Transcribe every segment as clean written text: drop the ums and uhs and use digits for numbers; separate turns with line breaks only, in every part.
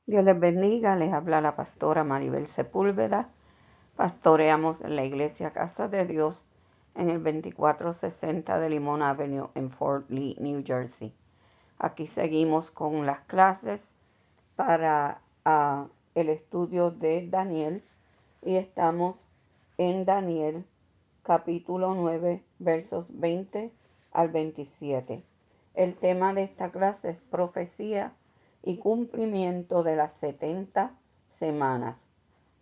Dios les bendiga, les habla la pastora Maribel Sepúlveda. Pastoreamos en la iglesia Casa de Dios en el 2460 de Limón Avenue en Fort Lee, New Jersey. Aquí seguimos con las clases para el estudio de Daniel y estamos en Daniel capítulo 9 versos 20 al 27. El tema de esta clase es profecía y cumplimiento de las 70 semanas.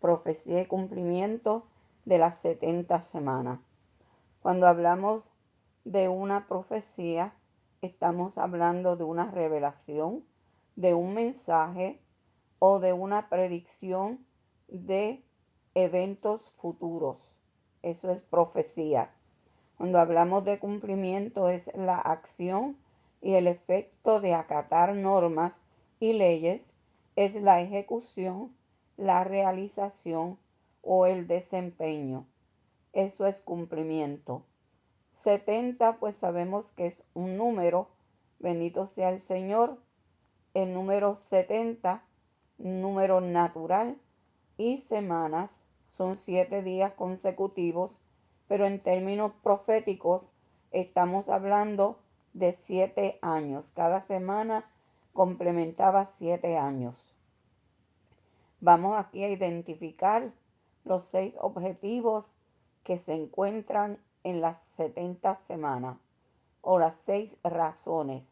Profecía y cumplimiento de las 70 semanas. Cuando hablamos de una profecía, estamos hablando de una revelación, de un mensaje o de una predicción de eventos futuros. Eso es profecía. Cuando hablamos de cumplimiento es la acción y el efecto de acatar normas y leyes, es la ejecución, la realización o el desempeño. Eso es cumplimiento. 70 pues sabemos que es un número, bendito sea el Señor. El número 70, número natural, y semanas son 7 días consecutivos, pero en términos proféticos estamos hablando de 7 años. Cada semana complementaba 7 años. Vamos aquí a identificar los 6 objetivos que se encuentran en las 70 semanas o las 6 razones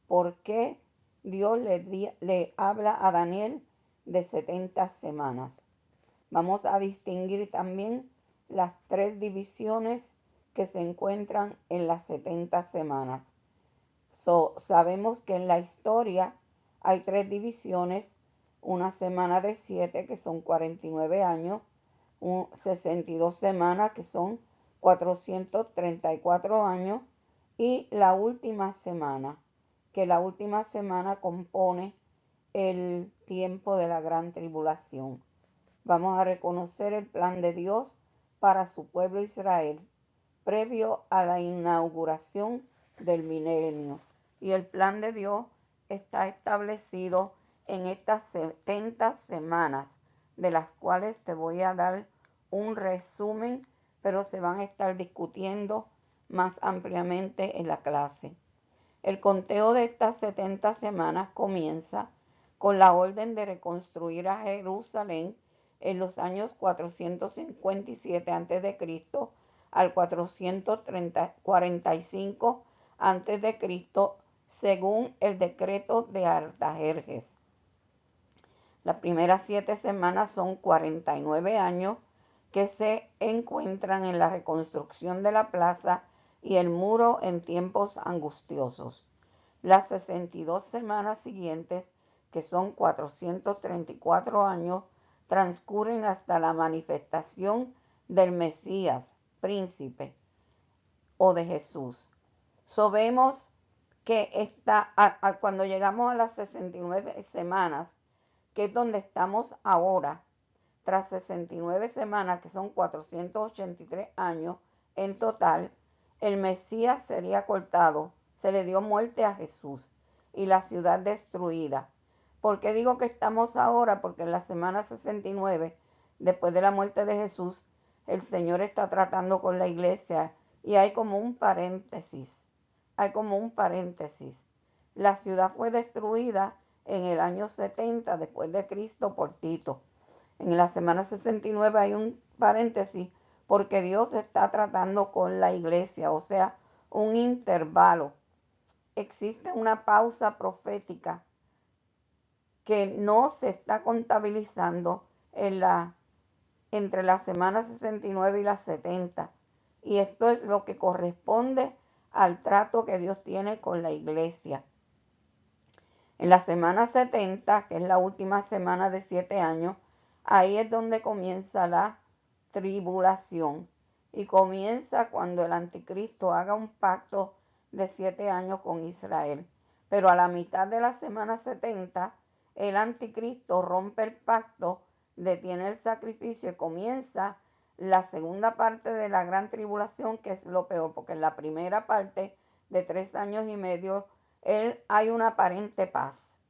por qué Dios le habla a Daniel de 70 semanas. Vamos a distinguir también las 3 divisiones que se encuentran en las 70 semanas. Sabemos que en la historia hay 3 divisiones: una semana de 7 que son 49 años, 62 semanas que son 434 años, y la última semana, que la última semana compone el tiempo de la gran tribulación. Vamos a reconocer el plan de Dios para su pueblo Israel previo a la inauguración del milenio. Y el plan de Dios está establecido en estas 70 semanas, de las cuales te voy a dar un resumen, pero se van a estar discutiendo más ampliamente en la clase. El conteo de estas 70 semanas comienza con la orden de reconstruir a Jerusalén en los años 457 a.C. al 445 a.C. según el decreto de Artajerjes. Las primeras 7 semanas son 49 años que se encuentran en la reconstrucción de la plaza y el muro en tiempos angustiosos. Las 62 semanas siguientes, que son 434 años, transcurren hasta la manifestación del Mesías, príncipe, o de Jesús. Vemos que cuando llegamos a las 69 semanas, que es donde estamos ahora, tras 69 semanas, que son 483 años en total, el Mesías sería cortado, se le dio muerte a Jesús y la ciudad destruida. ¿Por qué digo que estamos ahora? Porque en la semana 69, después de la muerte de Jesús, el Señor está tratando con la iglesia y hay como un paréntesis. La ciudad fue destruida en el año 70 después de Cristo por Tito. En la semana 69 hay un paréntesis porque Dios está tratando con la iglesia, o sea, un intervalo. Existe una pausa profética que no se está contabilizando entre la semana 69 y las 70. Y esto es lo que corresponde al trato que Dios tiene con la iglesia. En la semana 70, que es la última semana de 7 años, ahí es donde comienza la tribulación. Y comienza cuando el anticristo haga un pacto de 7 años con Israel. Pero a la mitad de la semana 70, el anticristo rompe el pacto, detiene el sacrificio y comienza la segunda parte de la gran tribulación, que es lo peor, porque en la primera parte de 3 años y medio hay una aparente paz.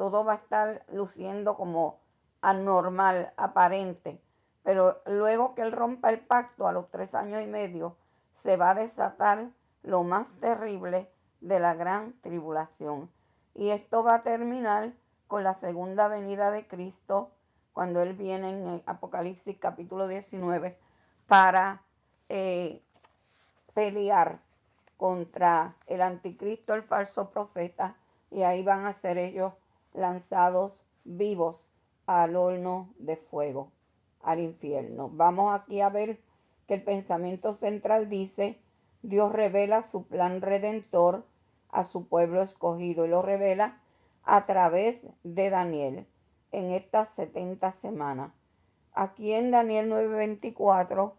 todo va a estar luciendo como anormal, aparente. Pero luego que él rompa el pacto, a los 3 años y medio, se va a desatar lo más terrible de la gran tribulación. Y esto va a terminar con la segunda venida de Cristo, cuando Él viene en el Apocalipsis capítulo 19 para pelear contra el anticristo, el falso profeta, y ahí van a ser ellos lanzados vivos al horno de fuego, al infierno. Vamos aquí a ver que el pensamiento central dice: Dios revela su plan redentor a su pueblo escogido, y lo revela a través de Daniel en estas 70 semanas. Aquí en Daniel 9:24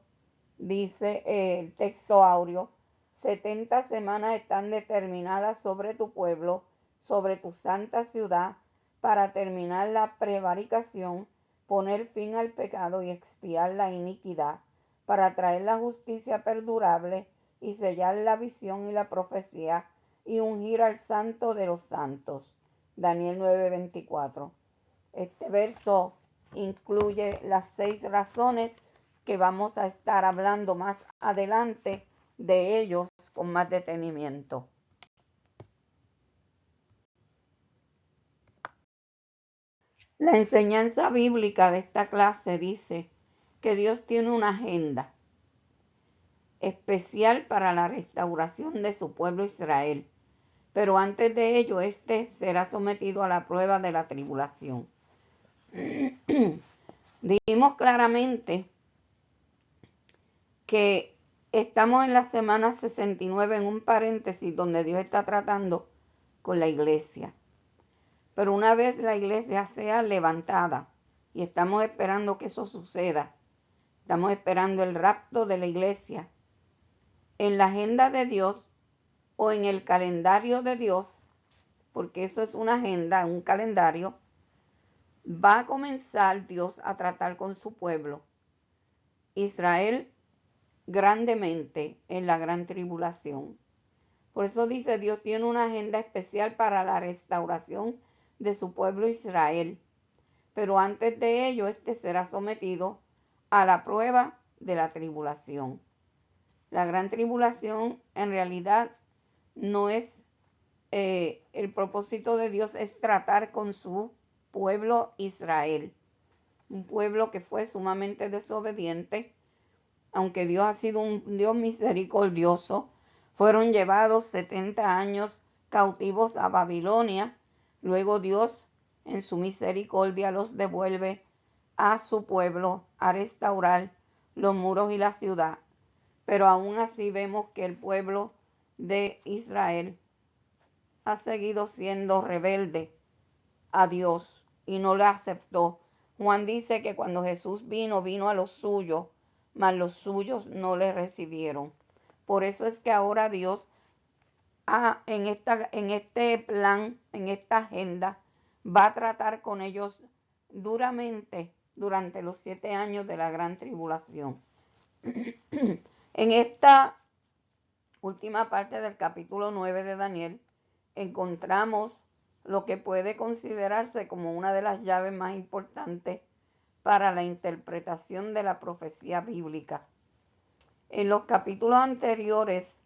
dice el texto áureo: 70 semanas están determinadas sobre tu pueblo, sobre tu santa ciudad, para terminar la prevaricación, poner fin al pecado y expiar la iniquidad, para traer la justicia perdurable y sellar la visión y la profecía, y ungir al santo de los santos. Daniel 9:24. Este verso incluye las 6 razones que vamos a estar hablando más adelante de ellos con más detenimiento. La enseñanza bíblica de esta clase dice que Dios tiene una agenda especial para la restauración de su pueblo Israel, pero antes de ello éste será sometido a la prueba de la tribulación. Dijimos claramente que estamos en la semana 69, en un paréntesis donde Dios está tratando con la iglesia. Pero una vez la iglesia sea levantada, y estamos esperando que eso suceda, estamos esperando el rapto de la iglesia, en la agenda de Dios o en el calendario de Dios, porque eso es una agenda, un calendario, va a comenzar Dios a tratar con su pueblo, Israel, grandemente en la gran tribulación. Por eso dice: Dios tiene una agenda especial para la restauración de su pueblo Israel, pero antes de ello este será sometido a la prueba de la tribulación. La gran tribulación en realidad no es el propósito de Dios, es tratar con su pueblo Israel, un pueblo que fue sumamente desobediente. Aunque Dios ha sido un Dios misericordioso, fueron llevados 70 años cautivos a Babilonia. Luego Dios, en su misericordia, los devuelve a su pueblo a restaurar los muros y la ciudad. Pero aún así vemos que el pueblo de Israel ha seguido siendo rebelde a Dios y no le aceptó. Juan dice que cuando Jesús vino a los suyos, mas los suyos no le recibieron. Por eso es que ahora Dios en este plan, en esta agenda, va a tratar con ellos duramente durante los 7 años de la gran tribulación. En esta última parte del capítulo 9 de Daniel encontramos lo que puede considerarse como una de las llaves más importantes para la interpretación de la profecía bíblica. En los capítulos anteriores,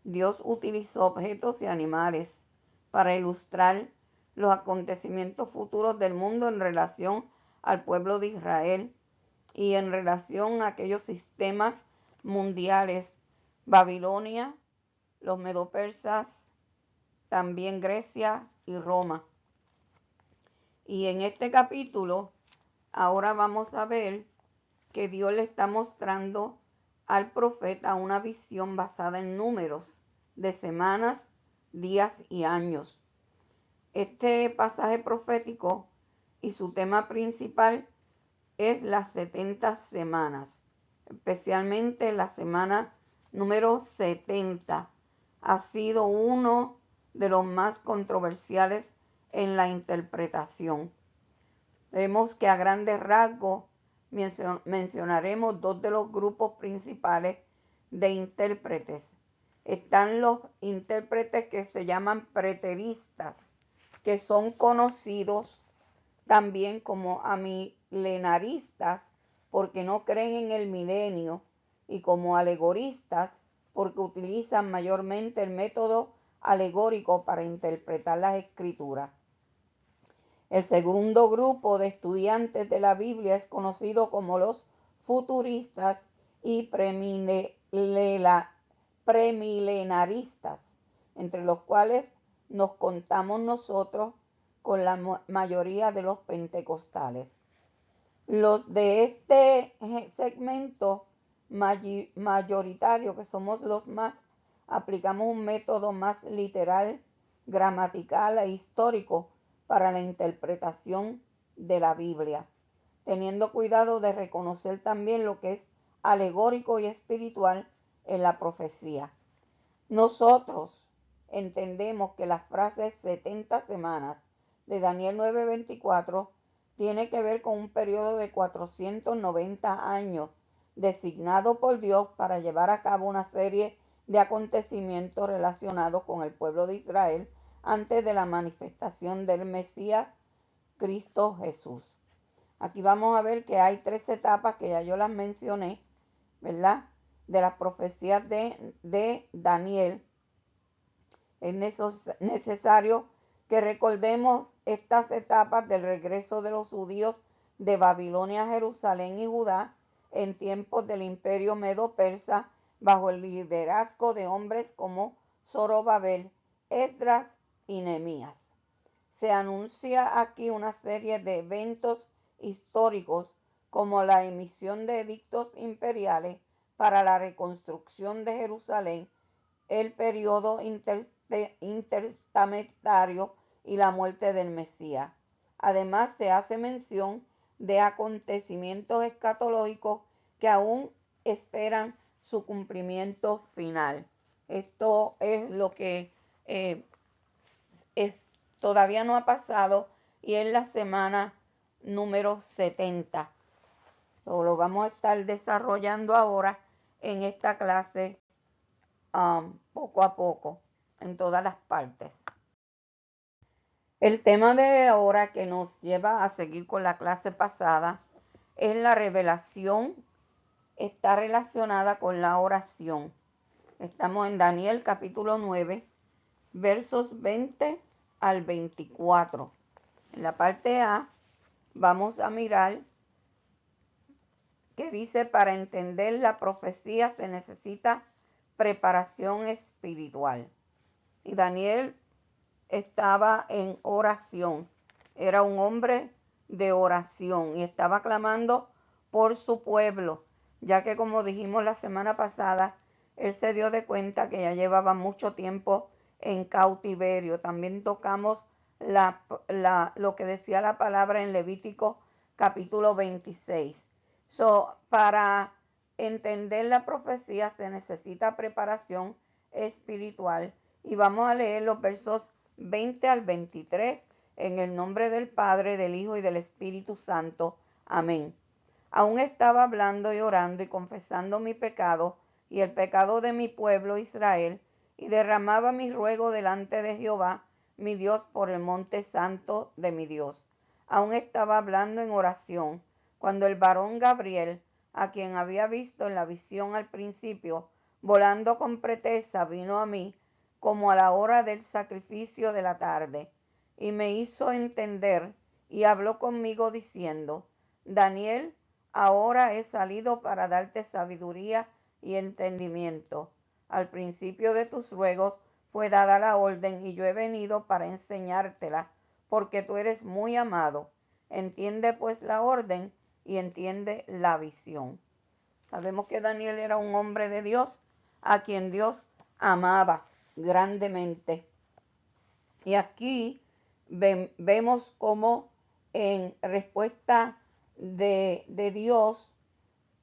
Dios utilizó objetos y animales para ilustrar los acontecimientos futuros del mundo en relación al pueblo de Israel y en relación a aquellos sistemas mundiales: Babilonia, los medopersas, también Grecia y Roma. Y en este capítulo ahora vamos a ver que Dios le está mostrando al profeta una visión basada en números de semanas, días y años. Este pasaje profético y su tema principal es las 70 semanas, especialmente la semana número 70. Ha sido uno de los más controversiales en la interpretación. Vemos que a grandes rasgos mencionaremos 2 de los grupos principales de intérpretes. Están los intérpretes que se llaman preteristas, que son conocidos también como amilenaristas porque no creen en el milenio, y como alegoristas porque utilizan mayormente el método alegórico para interpretar las escrituras. El segundo grupo de estudiantes de la Biblia es conocido como los futuristas y premilenaristas, entre los cuales nos contamos nosotros con la mayoría de los pentecostales. Los de este segmento mayoritario, que somos los más, aplicamos un método más literal, gramatical e histórico para la interpretación de la Biblia, teniendo cuidado de reconocer también lo que es alegórico y espiritual en la profecía. Nosotros entendemos que las frases 70 semanas de Daniel 9:24 tiene que ver con un periodo de 490 años designado por Dios para llevar a cabo una serie de acontecimientos relacionados con el pueblo de Israel antes de la manifestación del Mesías Cristo Jesús. Aquí vamos a ver que hay 3 etapas que ya yo las mencioné, ¿verdad? De las profecías de Daniel. Es necesario que recordemos estas etapas del regreso de los judíos de Babilonia a Jerusalén y Judá en tiempos del imperio medo-persa bajo el liderazgo de hombres como Zorobabel, Esdras y Nehemías. Se anuncia aquí una serie de eventos históricos como la emisión de edictos imperiales para la reconstrucción de Jerusalén, el periodo intertestamentario y la muerte del Mesías. Además, se hace mención de acontecimientos escatológicos que aún esperan su cumplimiento final. Esto es lo que todavía no ha pasado y es la semana número 70. Lo vamos a estar desarrollando ahora en esta clase poco a poco en todas las partes. El tema de ahora que nos lleva a seguir con la clase pasada es la revelación. Está relacionada con la oración. Estamos en Daniel capítulo 9, versos 20 al 24. En la parte A vamos a mirar que dice: para entender la profecía se necesita preparación espiritual. Y Daniel estaba en oración. Era un hombre de oración y estaba clamando por su pueblo, ya que, como dijimos la semana pasada, él se dio de cuenta que ya llevaba mucho tiempo en cautiverio. También tocamos lo que decía la palabra en Levítico capítulo 26. Para entender la profecía se necesita preparación espiritual. Y vamos a leer los versos 20 al 23 en el nombre del Padre, del Hijo y del Espíritu Santo. Amén. Aún estaba hablando y orando y confesando mi pecado y el pecado de mi pueblo Israel, y derramaba mi ruego delante de Jehová, mi Dios, por el monte santo de mi Dios. Aún estaba hablando en oración, cuando el varón Gabriel, a quien había visto en la visión al principio, volando con pretesa, vino a mí, como a la hora del sacrificio de la tarde, y me hizo entender, y habló conmigo diciendo: Daniel, ahora he salido para darte sabiduría y entendimiento. Al principio de tus ruegos fue dada la orden, y yo he venido para enseñártela, porque tú eres muy amado. Entiende pues la orden y entiende la visión. Sabemos que Daniel era un hombre de Dios, a quien Dios amaba grandemente. Y aquí vemos cómo en respuesta de Dios,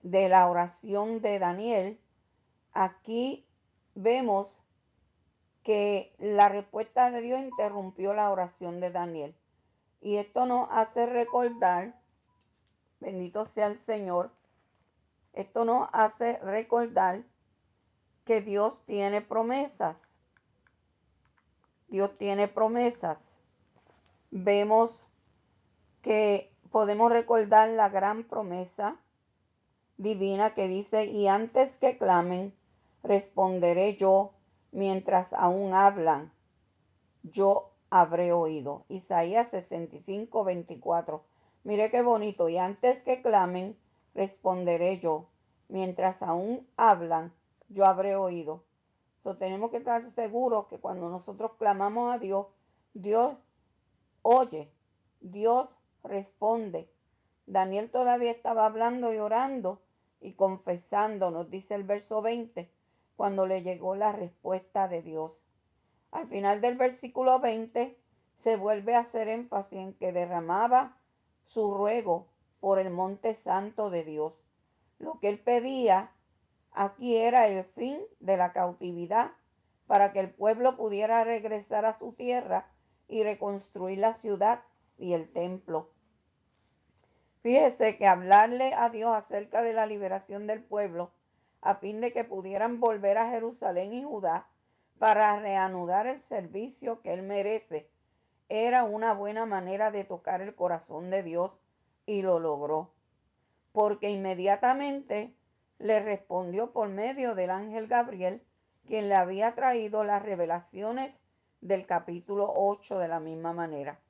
de la oración de Daniel, aquí vemos que la respuesta de Dios interrumpió la oración de Daniel. Y esto nos hace recordar, bendito sea el Señor, esto nos hace recordar que Dios tiene promesas. Dios tiene promesas. vemos que podemos recordar la gran promesa divina que dice, y antes que clamen, responderé yo, mientras aún hablan, yo habré oído. Isaías 65:24. Mire qué bonito, y antes que clamen, responderé yo, mientras aún hablan, yo habré oído. Tenemos que estar seguros que cuando nosotros clamamos a Dios, Dios oye, Dios responde. Daniel todavía estaba hablando y orando y confesando, nos dice el verso 20, cuando le llegó la respuesta de Dios. Al final del versículo 20 se vuelve a hacer énfasis en que derramaba su ruego por el monte santo de Dios. Lo que él pedía aquí era el fin de la cautividad para que el pueblo pudiera regresar a su tierra y reconstruir la ciudad y el templo. Fíjese que hablarle a Dios acerca de la liberación del pueblo a fin de que pudieran volver a Jerusalén y Judá para reanudar el servicio que él merece era una buena manera de tocar el corazón de Dios, y lo logró, porque inmediatamente le respondió por medio del ángel Gabriel, quien le había traído las revelaciones del capítulo 8 de la misma manera.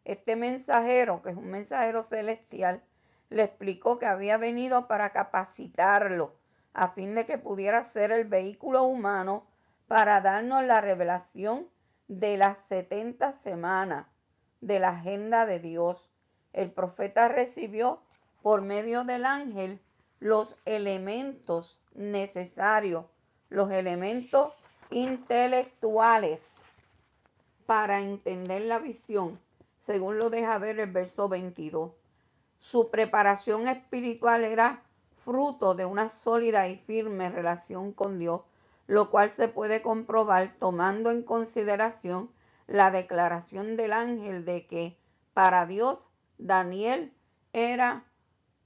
Este mensajero, que es un mensajero celestial, le explicó que había venido para capacitarlo, a fin de que pudiera ser el vehículo humano para darnos la revelación de las 70 semanas de la agenda de Dios. El profeta recibió por medio del ángel los elementos necesarios, los elementos intelectuales para entender la visión, según lo deja ver el verso 22. Su preparación espiritual era fruto de una sólida y firme relación con Dios, lo cual se puede comprobar tomando en consideración la declaración del ángel de que para Dios Daniel era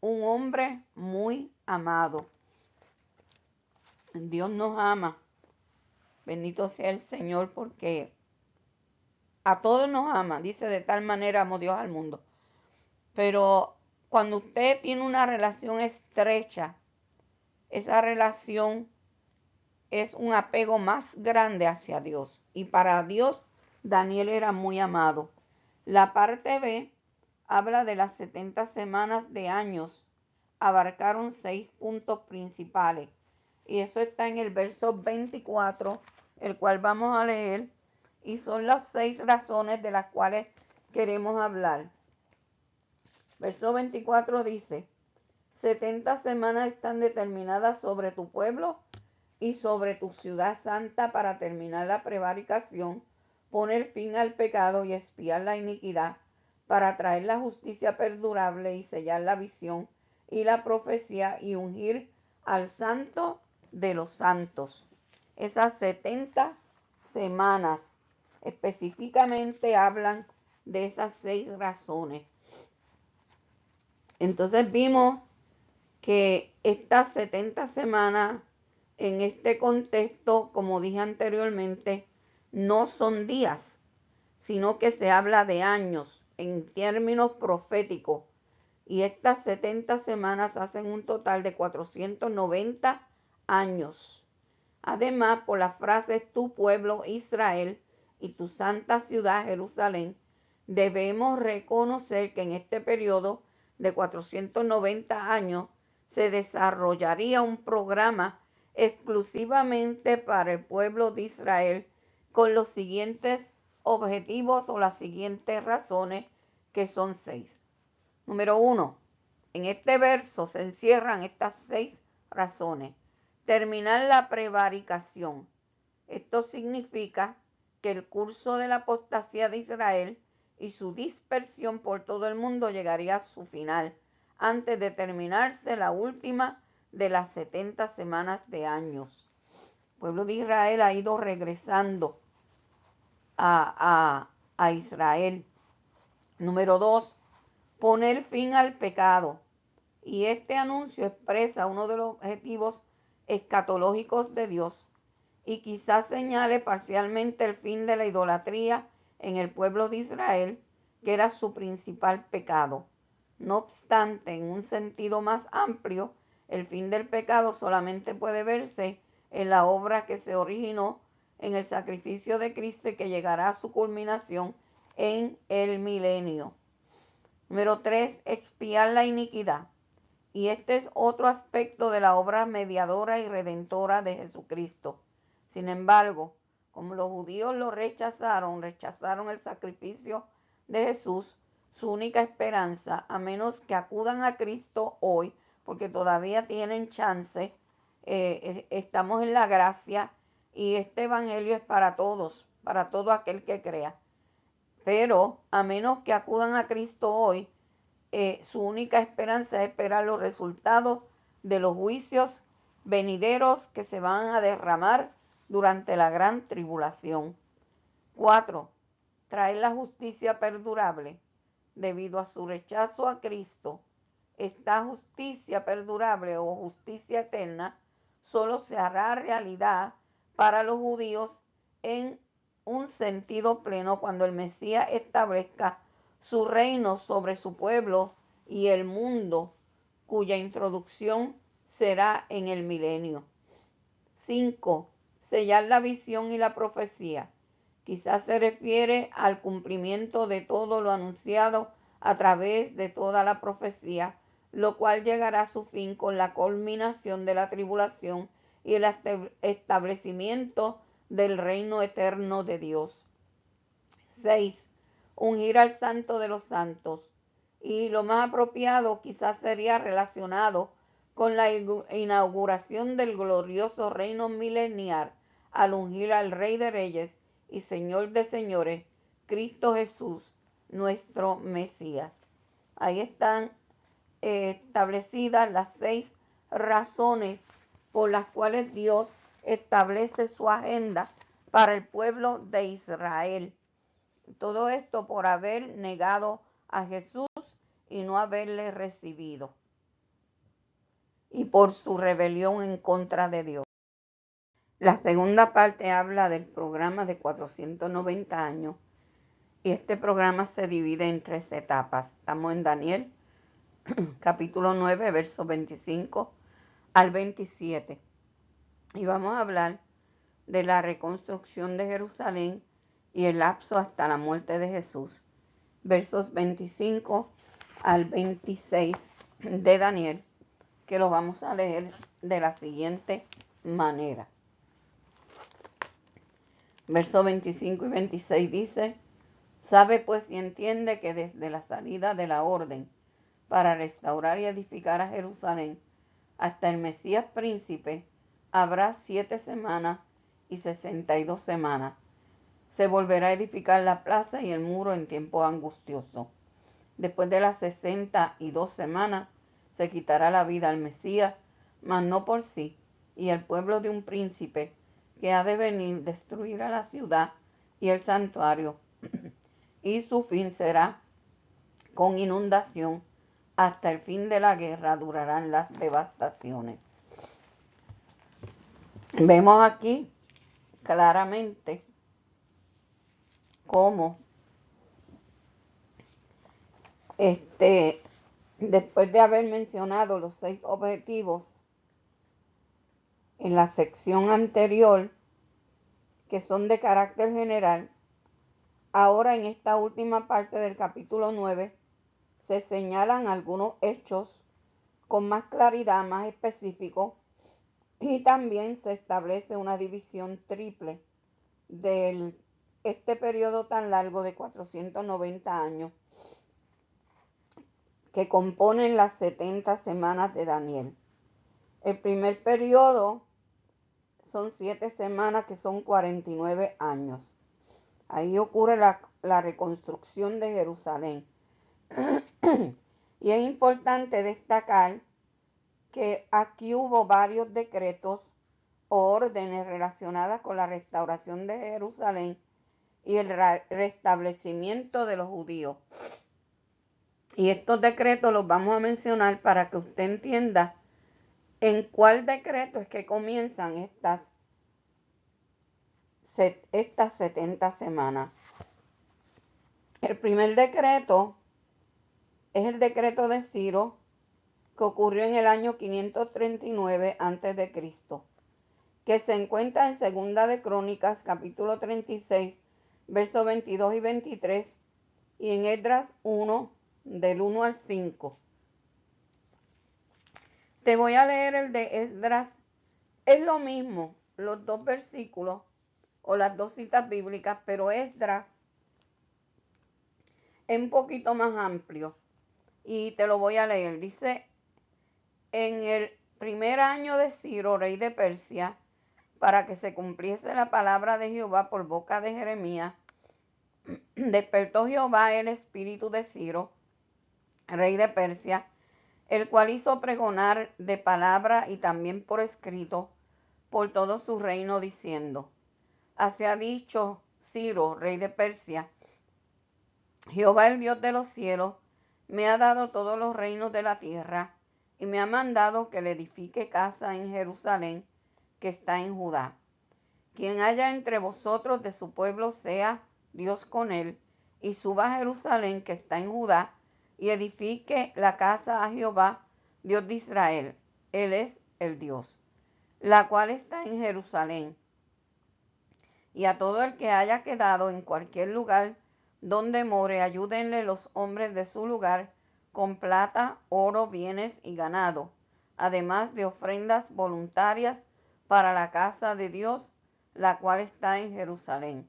un hombre muy amado. Dios nos ama. Bendito sea el Señor, porque a todos nos ama. Dice, de tal manera amó Dios al mundo. Pero cuando usted tiene una relación estrecha, esa relación es un apego más grande hacia Dios. Y para Dios, Daniel era muy amado. La parte B habla de las 70 semanas de años. Abarcaron 6 puntos principales. Y eso está en el verso 24, el cual vamos a leer. Y son las 6 razones de las cuales queremos hablar. Verso 24 dice, 70 semanas están determinadas sobre tu pueblo y sobre tu ciudad santa para terminar la prevaricación, poner fin al pecado y expiar la iniquidad, para traer la justicia perdurable y sellar la visión y la profecía y ungir al santo de los santos. Esas 70 semanas específicamente hablan de esas 6 razones. Entonces vimos que estas 70 semanas en este contexto, como dije anteriormente, no son días, sino que se habla de años en términos proféticos. Y estas 70 semanas hacen un total de 490 años. Además, por las frases tu pueblo Israel y tu santa ciudad Jerusalén, debemos reconocer que en este periodo de 490 años se desarrollaría un programa exclusivamente para el pueblo de Israel con los siguientes objetivos o las siguientes razones, que son 6. Número 1. En este verso se encierran estas 6 razones. Terminar la prevaricación. Esto significa que el curso de la apostasía de Israel y su dispersión por todo el mundo llegaría a su final, antes de terminarse la última de las 70 semanas de años. El pueblo de Israel ha ido regresando a Israel. Número 2. Poner fin al pecado. Y este anuncio expresa uno de los objetivos escatológicos de Dios y quizás señale parcialmente el fin de la idolatría en el pueblo de Israel, que era su principal pecado. No obstante, en un sentido más amplio, el fin del pecado solamente puede verse en la obra que se originó en el sacrificio de Cristo y que llegará a su culminación en el milenio. Número 3, expiar la iniquidad. Y este es otro aspecto de la obra mediadora y redentora de Jesucristo. Sin embargo, como los judíos lo rechazaron el sacrificio de Jesús, su única esperanza, a menos que acudan a Cristo hoy, porque todavía tienen chance, estamos en la gracia y este evangelio es para todos, para todo aquel que crea. Pero a menos que acudan a Cristo hoy, su única esperanza es esperar los resultados de los juicios venideros que se van a derramar durante la gran tribulación. 4. Traer la justicia perdurable. Debido a su rechazo a Cristo, esta justicia perdurable o justicia eterna solo se hará realidad para los judíos en un sentido pleno cuando el Mesías establezca su reino sobre su pueblo y el mundo, cuya introducción será en el milenio. 5. Sellar la visión y la profecía. Quizás se refiere al cumplimiento de todo lo anunciado a través de toda la profecía, lo cual llegará a su fin con la culminación de la tribulación y el establecimiento del reino eterno de Dios. 6. Ungir al Santo de los Santos. Y lo más apropiado quizás sería relacionado con la inauguración del glorioso reino milenial al ungir al Rey de Reyes y Señor de Señores, Cristo Jesús, nuestro Mesías. Ahí están establecidas las 6 razones por las cuales Dios establece su agenda para el pueblo de Israel. Todo esto por haber negado a Jesús y no haberle recibido, y por su rebelión en contra de Dios. La segunda parte habla del programa de 490 años, y este programa se divide en 3 etapas. Estamos en Daniel, capítulo 9, versos 25 al 27. Y vamos a hablar de la reconstrucción de Jerusalén y el lapso hasta la muerte de Jesús. Versos 25 al 26 de Daniel, que lo vamos a leer de la siguiente manera. Versos 25 y 26 dice: sabe pues y entiende que desde la salida de la orden para restaurar y edificar a Jerusalén hasta el Mesías príncipe habrá 7 semanas y 62 semanas. Se volverá a edificar la plaza y el muro en tiempo angustioso. Después de las 62 semanas se quitará la vida al Mesías, mas no por sí, y el pueblo de un príncipe que ha de venir destruirá la ciudad y el santuario, y su fin será con inundación. Hasta el fin de la guerra durarán las devastaciones. Vemos aquí claramente cómo después de haber mencionado los 6 objetivos en la sección anterior, que son de carácter general, ahora en esta última parte del capítulo 9 se señalan algunos hechos con más claridad, más específico, y también se establece una división triple de este periodo tan largo de 490 años que componen las 70 semanas de Daniel. El primer periodo son 7 semanas, que son 49 años. Ahí ocurre la reconstrucción de Jerusalén. Y es importante destacar que aquí hubo varios decretos o órdenes relacionadas con la restauración de Jerusalén y el restablecimiento de los judíos. Y estos decretos los vamos a mencionar para que usted entienda en cuál decreto es que comienzan estas 70 semanas. El primer decreto es el decreto de Ciro, que ocurrió en el año 539 a.C., que se encuentra en Segunda de Crónicas, capítulo 36, versos 22 y 23, y en Esdras 1, del 1 al 5. Te voy a leer el de Esdras. Es lo mismo, los dos versículos o las dos citas bíblicas, pero Esdras es un poquito más amplio y te lo voy a leer. Dice: en el primer año de Ciro, rey de Persia, para que se cumpliese la palabra de Jehová por boca de Jeremías, despertó Jehová el espíritu de Ciro, rey de Persia, el cual hizo pregonar de palabra y también por escrito por todo su reino, diciendo: así ha dicho Ciro, rey de Persia: Jehová, el Dios de los cielos, me ha dado todos los reinos de la tierra, y me ha mandado que le edifique casa en Jerusalén, que está en Judá. Quien haya entre vosotros de su pueblo, sea Dios con él, y suba a Jerusalén, que está en Judá, y edifique la casa a Jehová, Dios de Israel. Él es el Dios, la cual está en Jerusalén. Y a todo el que haya quedado en cualquier lugar donde more, ayúdenle los hombres de su lugar con plata, oro, bienes y ganado, además de ofrendas voluntarias para la casa de Dios, la cual está en Jerusalén.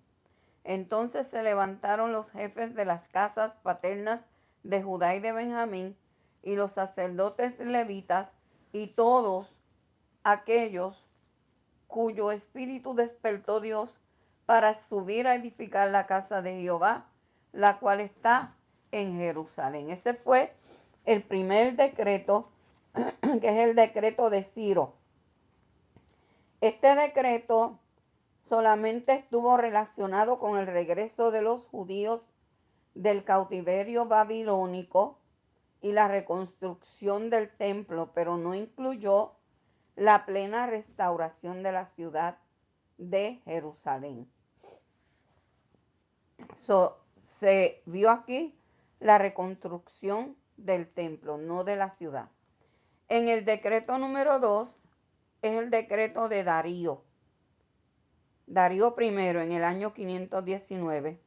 Entonces se levantaron los jefes de las casas paternas de Judá y de Benjamín, y los sacerdotes levitas, y todos aquellos cuyo espíritu despertó Dios, para subir a edificar la casa de Jehová, la cual está en Jerusalén. Ese fue el primer decreto, que es el decreto de Ciro. Este decreto solamente estuvo relacionado con el regreso de los judíos del cautiverio babilónico y la reconstrucción del templo, pero no incluyó la plena restauración de la ciudad de Jerusalén. Se vio aquí la reconstrucción del templo, no de la ciudad. En el decreto número 2 es el decreto de Darío. Darío I, en el año 519.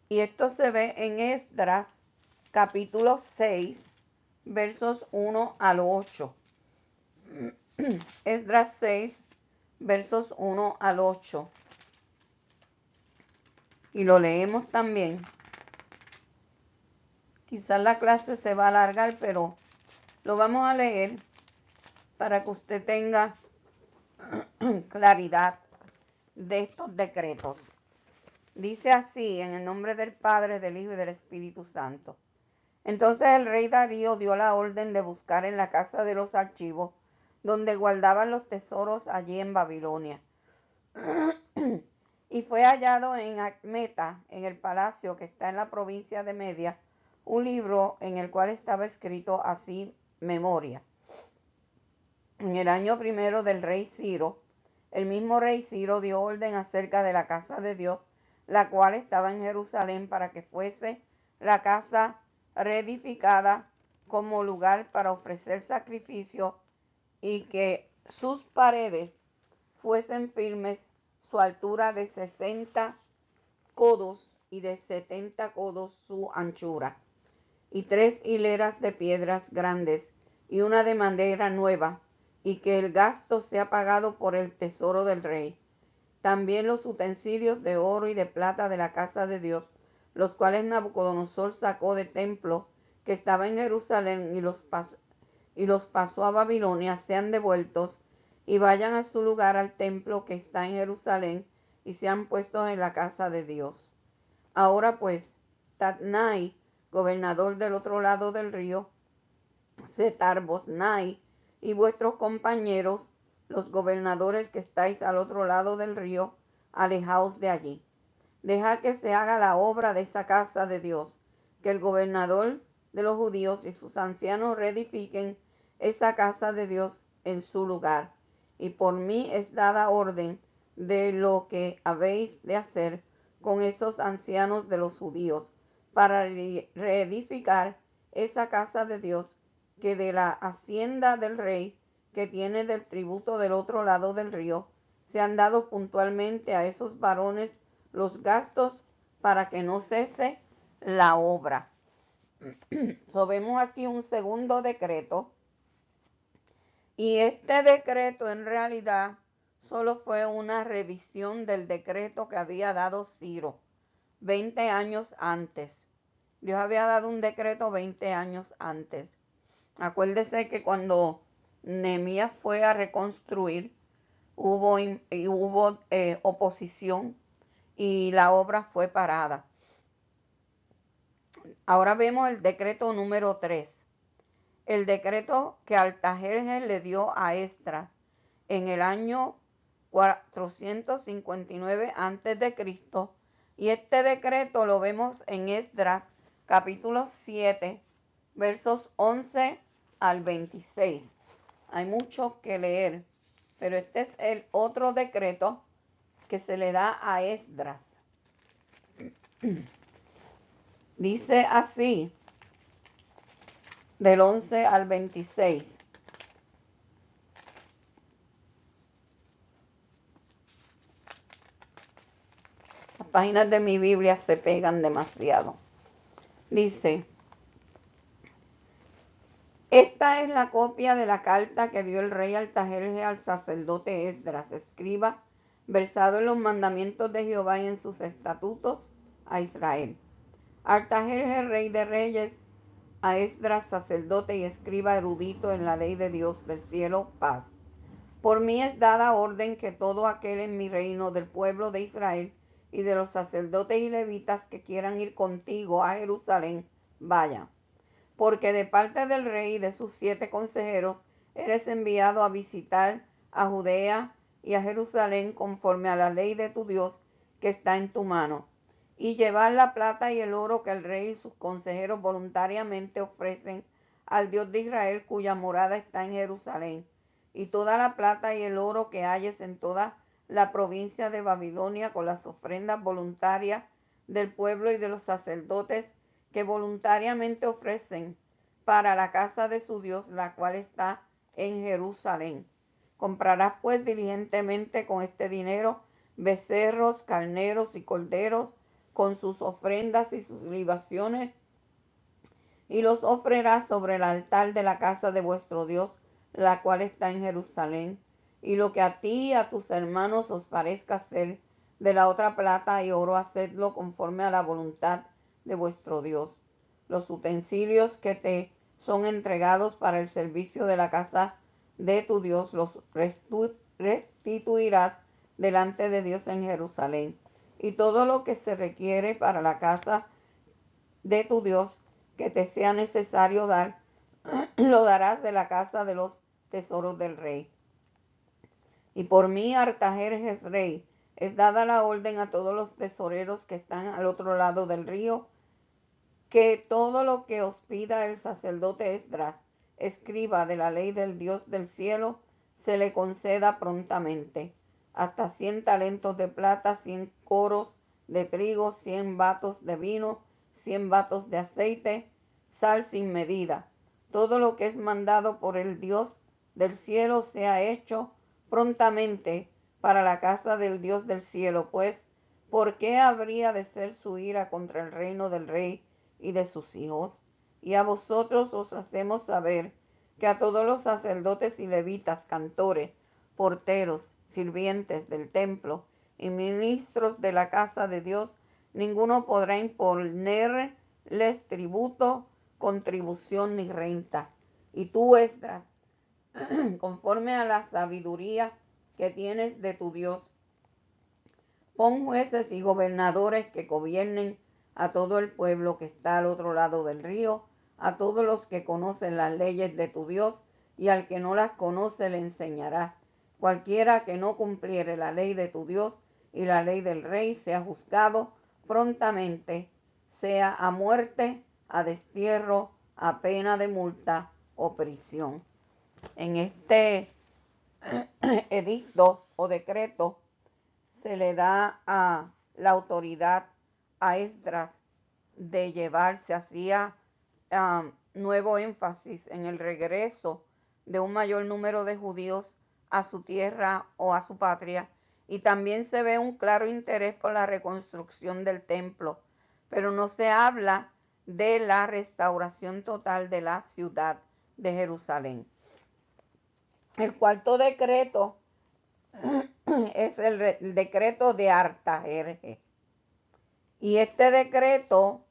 Y esto se ve en Esdras, capítulo 6, versos 1 al 8. Esdras 6, versos 1 al 8. Y lo leemos también. Quizás la clase se va a alargar, pero lo vamos a leer para que usted tenga claridad de estos decretos. Dice así: en el nombre del Padre, del Hijo y del Espíritu Santo. Entonces el rey Darío dio la orden de buscar en la casa de los archivos, donde guardaban los tesoros allí en Babilonia. Y fue hallado en Acmeta, en el palacio que está en la provincia de Media, un libro en el cual estaba escrito así memoria. En el año primero del rey Ciro, el mismo rey Ciro dio orden acerca de la casa de Dios, la cual estaba en Jerusalén, para que fuese la casa reedificada como lugar para ofrecer sacrificio, y que sus paredes fuesen firmes, su altura de 60 codos y de 70 codos su anchura, y 3 hileras de piedras grandes y una de madera nueva, y que el gasto sea pagado por el tesoro del rey. También los utensilios de oro y de plata de la casa de Dios, los cuales Nabucodonosor sacó del templo que estaba en Jerusalén y los pasó a Babilonia, sean devueltos y vayan a su lugar al templo que está en Jerusalén, y sean puestos en la casa de Dios. Ahora pues, Tatnai, gobernador del otro lado del río, Setar-Boznai, y vuestros compañeros, los gobernadores que estáis al otro lado del río, alejaos de allí. Dejad que se haga la obra de esa casa de Dios, que el gobernador de los judíos y sus ancianos reedifiquen esa casa de Dios en su lugar. Y por mí es dada orden de lo que habéis de hacer con esos ancianos de los judíos, para reedificar esa casa de Dios, que de la hacienda del rey que tiene del tributo del otro lado del río, se han dado puntualmente a esos varones los gastos para que no cese la obra. Vemos aquí un segundo decreto, y este decreto en realidad solo fue una revisión del decreto que había dado Ciro 20 años antes. Dios había dado un decreto 20 años antes. Acuérdese que cuando Nehemías fue a reconstruir, hubo oposición y la obra fue parada. Ahora vemos el decreto número 3. El decreto que Artajerjes le dio a Esdras en el año 459 a.C. Y este decreto lo vemos en Esdras capítulo 7, versos 11 al 26. Hay mucho que leer, pero este es el otro decreto que se le da a Esdras. Dice así, del 11 al 26. Las páginas de mi Biblia se pegan demasiado. Dice: esta es la copia de la carta que dio el rey Artajerjes al sacerdote Esdras, escriba, versado en los mandamientos de Jehová y en sus estatutos a Israel. Artajerjes, rey de reyes, a Esdras, sacerdote y escriba erudito en la ley de Dios del cielo, paz. Por mí es dada orden que todo aquel en mi reino del pueblo de Israel y de los sacerdotes y levitas que quieran ir contigo a Jerusalén, vayan. Porque de parte del rey y de sus 7 consejeros eres enviado a visitar a Judea y a Jerusalén conforme a la ley de tu Dios que está en tu mano, y llevar la plata y el oro que el rey y sus consejeros voluntariamente ofrecen al Dios de Israel, cuya morada está en Jerusalén, y toda la plata y el oro que halles en toda la provincia de Babilonia, con las ofrendas voluntarias del pueblo y de los sacerdotes que voluntariamente ofrecen para la casa de su Dios, la cual está en Jerusalén. Comprarás pues diligentemente con este dinero becerros, carneros y corderos, con sus ofrendas y sus libaciones, y los ofrecerás sobre el altar de la casa de vuestro Dios, la cual está en Jerusalén. Y lo que a ti y a tus hermanos os parezca hacer de la otra plata y oro, hacedlo conforme a la voluntad de vuestro Dios. Los utensilios que te son entregados para el servicio de la casa de tu Dios los restituirás delante de Dios en Jerusalén. Y todo lo que se requiere para la casa de tu Dios que te sea necesario dar, lo darás de la casa de los tesoros del rey. Y por mí, Artajerjes, rey, es dada la orden a todos los tesoreros que están al otro lado del río, que todo lo que os pida el sacerdote Esdras, escriba de la ley del Dios del cielo, se le conceda prontamente. Hasta 100 talentos de plata, 100 coros de trigo, 100 batos de vino, 100 batos de aceite, sal sin medida. Todo lo que es mandado por el Dios del cielo sea hecho prontamente para la casa del Dios del cielo, pues, ¿por qué habría de ser su ira contra el reino del rey y de sus hijos? Y a vosotros os hacemos saber que a todos los sacerdotes y levitas, cantores, porteros, sirvientes del templo y ministros de la casa de Dios, ninguno podrá imponerles tributo, contribución ni renta. Y tú, Esdras, conforme a la sabiduría que tienes de tu Dios, pon jueces y gobernadores que gobiernen a todo el pueblo que está al otro lado del río, a todos los que conocen las leyes de tu Dios, y al que no las conoce le enseñará. Cualquiera que no cumpliere la ley de tu Dios y la ley del rey sea juzgado prontamente, sea a muerte, a destierro, a pena de multa o prisión. En este edicto o decreto se le da a la autoridad a Esdras de llevar, se hacía nuevo énfasis en el regreso de un mayor número de judíos a su tierra o a su patria, y también se ve un claro interés por la reconstrucción del templo, pero no se habla de la restauración total de la ciudad de Jerusalén. El cuarto decreto es el decreto de Artajerjes, y este decreto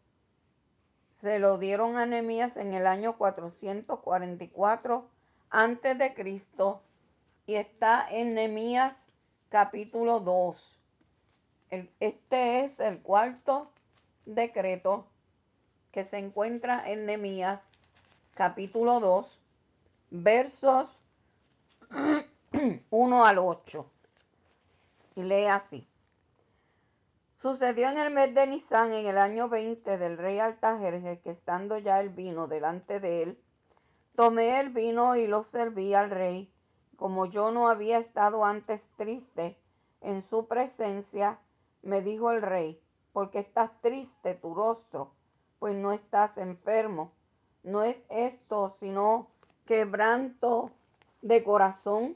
se lo dieron a Nehemías en el año 444 antes de Cristo, y está en Nehemías capítulo 2. Este es el cuarto decreto que se encuentra en Nehemías capítulo 2, versos 1 al 8. Y lee así. Sucedió en el mes de Nisán, en el año 20 del rey Artajerjes, que estando ya el vino delante de él, tomé el vino y lo serví al rey. Como yo no había estado antes triste en su presencia, me dijo el rey: ¿por qué estás triste tu rostro? Pues no estás enfermo. ¿No es esto sino quebranto de corazón?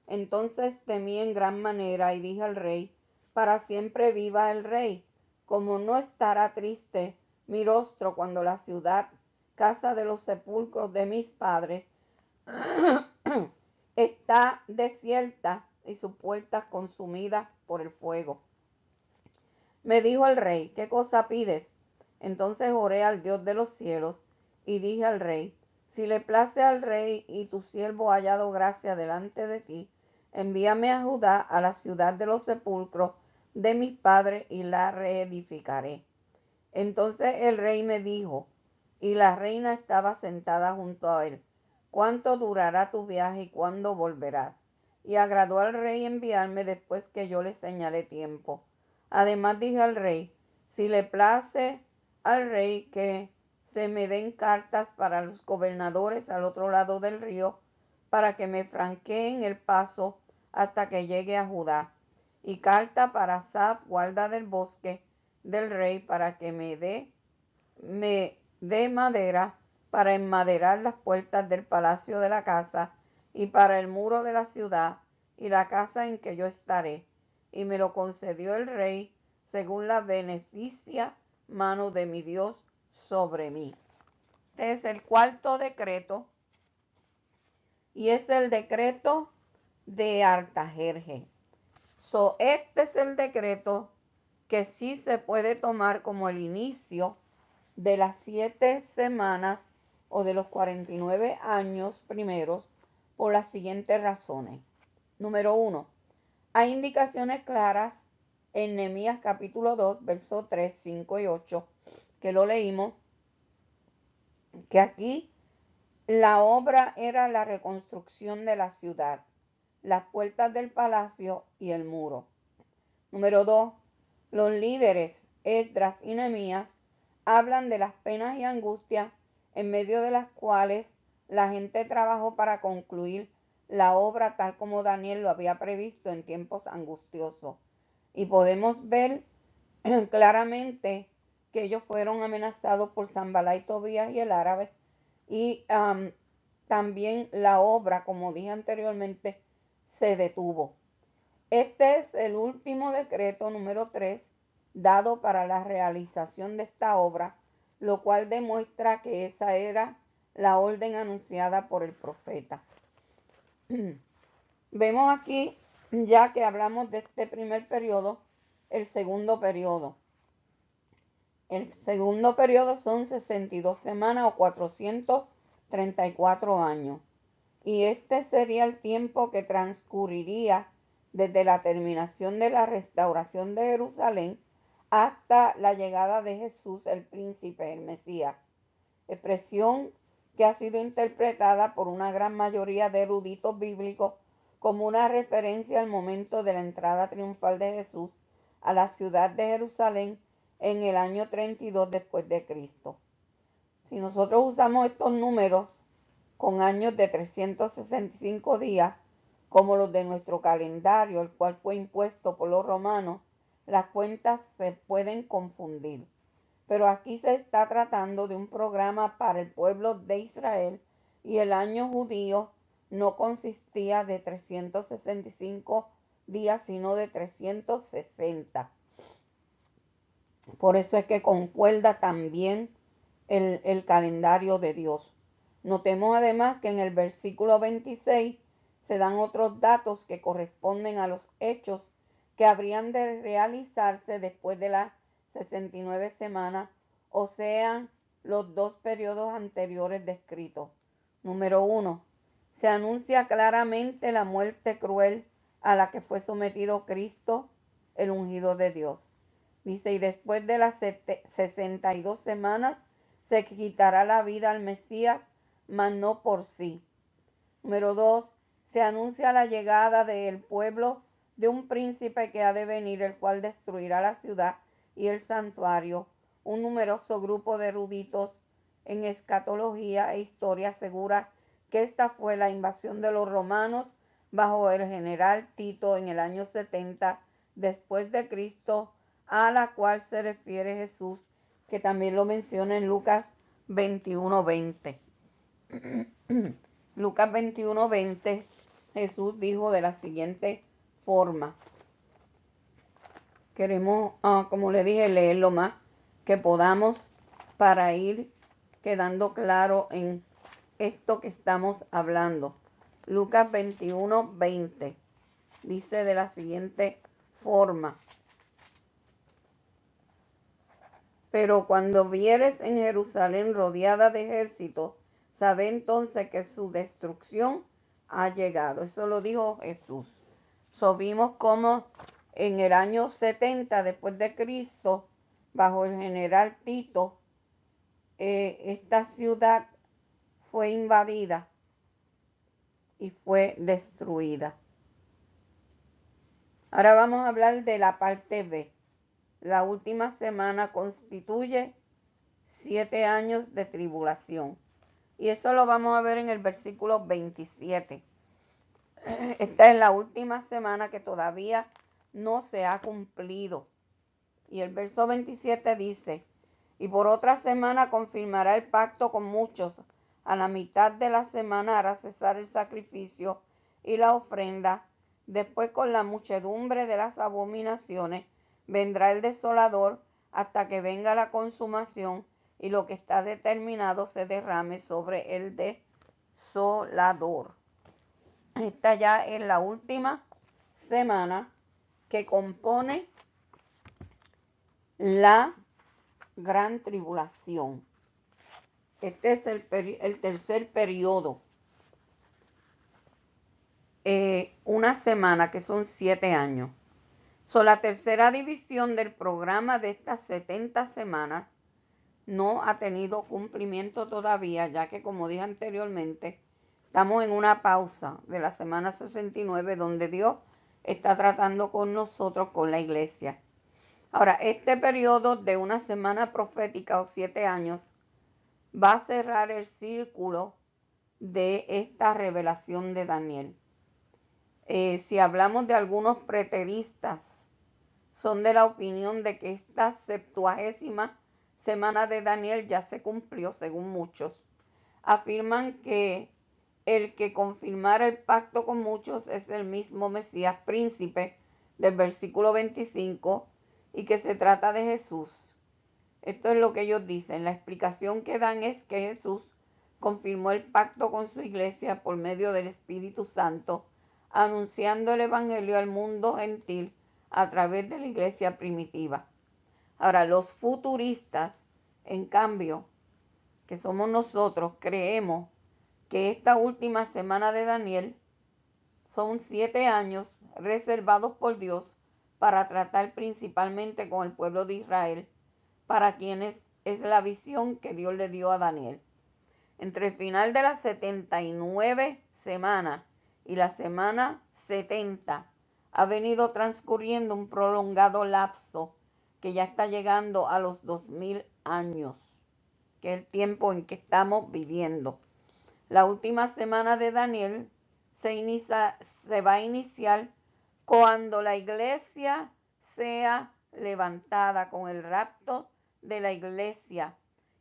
Entonces temí en gran manera y dije al rey: para siempre viva el rey. Como no estará triste mi rostro cuando la ciudad, casa de los sepulcros de mis padres, está desierta y sus puertas consumidas por el fuego. Me dijo el rey: ¿qué cosa pides? Entonces oré al Dios de los cielos y dije al rey: si le place al rey y tu siervo ha hallado gracia delante de ti, envíame a Judá, a la ciudad de los sepulcros de mis padres, y la reedificaré. Entonces el rey me dijo, y la reina estaba sentada junto a él: ¿cuánto durará tu viaje y cuándo volverás? Y agradó al rey enviarme después que yo le señalé tiempo. Además dije al rey: si le place al rey que se me den cartas para los gobernadores al otro lado del río, para que me franqueen el paso hasta que llegue a Judá, y carta para Asaf, guarda del bosque del rey, para que me dé madera para enmaderar las puertas del palacio de la casa, y para el muro de la ciudad y la casa en que yo estaré. Y me lo concedió el rey según la beneficia mano de mi Dios sobre mí. Este es el cuarto decreto, y es el decreto de Artajerjes. Este es el decreto que sí se puede tomar como el inicio de las 7 semanas o de los 49 años primeros, por las siguientes razones. Número 1. Hay indicaciones claras en Nehemías capítulo 2, versos 3, 5 y 8, que lo leímos, que aquí la obra era la reconstrucción de la ciudad, las puertas del palacio y el muro. Número 2. Los líderes Esdras y Nehemías hablan de las penas y angustias en medio de las cuales la gente trabajó para concluir la obra tal como Daniel lo había previsto en tiempos angustiosos. Y podemos ver claramente que ellos fueron amenazados por Sanballat y Tobías y el árabe, y también la obra, como dije anteriormente, se detuvo. Este es el último decreto, número 3, dado para la realización de esta obra, lo cual demuestra que esa era la orden anunciada por el profeta. Vemos aquí, ya que hablamos de este primer periodo, el segundo periodo. El segundo periodo son 62 semanas o 434 años. Y este sería el tiempo que transcurriría desde la terminación de la restauración de Jerusalén hasta la llegada de Jesús, el príncipe, el Mesías. Expresión que ha sido interpretada por una gran mayoría de eruditos bíblicos como una referencia al momento de la entrada triunfal de Jesús a la ciudad de Jerusalén en el año 32 después de Cristo. Si nosotros usamos estos números con años de 365 días, como los de nuestro calendario, el cual fue impuesto por los romanos, las cuentas se pueden confundir. pero aquí se está tratando de un programa para el pueblo de Israel y el año judío no consistía de 365 días, sino de 360. Por eso es que concuerda también el calendario de Dios. Notemos además que en el versículo 26 se dan otros datos que corresponden a los hechos que habrían de realizarse después de las 69 semanas, o sea, los dos periodos anteriores descritos. Número 1. Se anuncia claramente la muerte cruel a la que fue sometido Cristo, el ungido de Dios. Dice, y después de las 62 semanas se quitará la vida al Mesías, mas no por sí. Número 2. Se anuncia la llegada del pueblo de un príncipe que ha de venir, el cual destruirá la ciudad y el santuario. Un numeroso grupo de eruditos en escatología e historia asegura que esta fue la invasión de los romanos bajo el general Tito en el año 70 después de Cristo, a la cual se refiere Jesús, que también lo menciona en Lucas 21:20. Lucas 21:20, Jesús dijo de la siguiente forma. Queremos, como le dije, leerlo más que podamos para ir quedando claro en esto que estamos hablando. Lucas 21:20 dice de la siguiente forma. Pero cuando vieres en Jerusalén rodeada de ejércitos, sabe entonces que su destrucción ha llegado. Eso lo dijo Jesús. Vimos cómo en el año 70 después de Cristo, bajo el general Tito, esta ciudad fue invadida y fue destruida. Ahora vamos a hablar de la parte B. La última semana constituye 7 años de tribulación. Y eso lo vamos a ver en el versículo 27. Esta es la última semana que todavía no se ha cumplido. Y el verso 27 dice, y por otra semana confirmará el pacto con muchos. A la mitad de la semana hará cesar el sacrificio y la ofrenda. Después, con la muchedumbre de las abominaciones, vendrá el desolador hasta que venga la consumación y lo que está determinado se derrame sobre el desolador. Esta ya es la última semana que compone la gran tribulación. Este es el tercer periodo. Una semana, que son 7 años. La tercera división del programa de estas 70 semanas no ha tenido cumplimiento todavía, ya que, como dije anteriormente, estamos en una pausa de la semana 69, donde Dios está tratando con nosotros, con la iglesia. Ahora, este periodo de una semana profética o 7 años va a cerrar el círculo de esta revelación de Daniel. Si hablamos de algunos preteristas, son de la opinión de que esta 70ª semana de Daniel ya se cumplió, según muchos. Afirman que el que confirmara el pacto con muchos es el mismo Mesías príncipe del versículo 25 y que se trata de Jesús. Esto es lo que ellos dicen. La explicación que dan es que Jesús confirmó el pacto con su iglesia por medio del Espíritu Santo, anunciando el evangelio al mundo gentil a través de la iglesia primitiva. Ahora, los futuristas, en cambio, que somos nosotros, creemos que esta última semana de Daniel son 7 años reservados por Dios para tratar principalmente con el pueblo de Israel, para quienes es la visión que Dios le dio a Daniel. Entre el final de las 79 semanas y la semana 70 ha venido transcurriendo un prolongado lapso que ya está llegando a los 2000 años, que es el tiempo en que estamos viviendo. La última semana de Daniel se va a iniciar cuando la iglesia sea levantada con el rapto de la iglesia.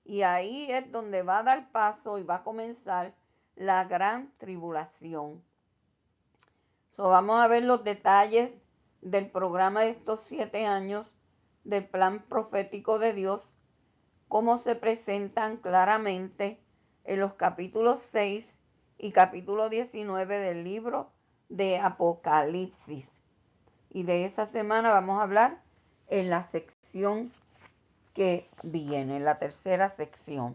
Y ahí es donde va a dar paso y va a comenzar la gran tribulación. Vamos a ver los detalles del programa de estos 7 años del plan profético de Dios, cómo se presentan claramente en los capítulos 6 y capítulo 19 del libro de Apocalipsis. Y de esa semana vamos a hablar en la sección que viene, en la tercera sección.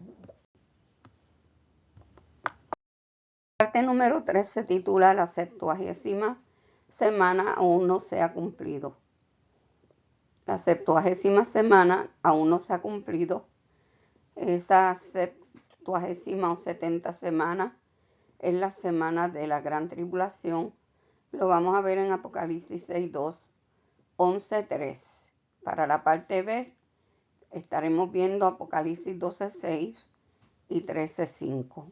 La parte número 3 se titula La 70ª semana aún no se ha cumplido. La 70ª semana aún no se ha cumplido. Esa 70ª o 70 semana es la semana de la gran tribulación. Lo vamos a ver en Apocalipsis 6:2, 11:3. Para la parte B estaremos viendo Apocalipsis 12:6 y 13:5.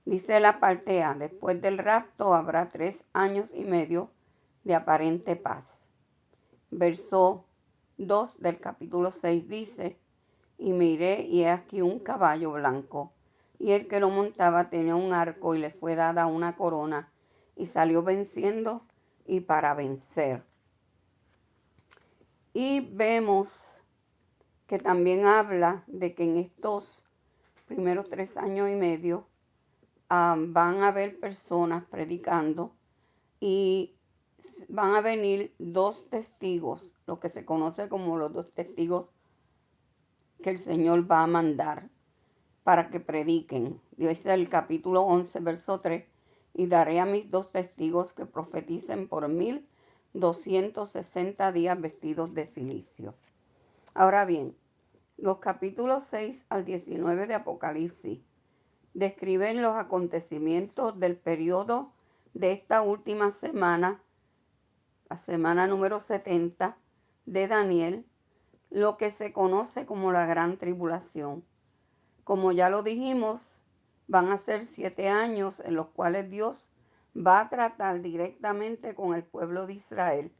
Dice la parte A: después del rapto habrá 3 años y medio de aparente paz. Verso 2 del capítulo 6 dice: y miré, y he aquí un caballo blanco, y el que lo montaba tenía un arco, y le fue dada una corona, y salió venciendo y para vencer. Y vemos que también habla de que en estos primeros 3 años y medio van a haber personas predicando y van a venir 2 testigos, lo que se conoce como los 2 testigos que el Señor va a mandar para que prediquen. Dice el capítulo 11, verso 3, y daré a mis 2 testigos que profeticen por 1260 días vestidos de cilicio. Ahora bien, los capítulos 6 al 19 de Apocalipsis describen los acontecimientos del periodo de esta última semana, la semana número 70 de Daniel, lo que se conoce como la gran tribulación. Como ya lo dijimos, van a ser 7 años en los cuales Dios va a tratar directamente con el pueblo de Israel,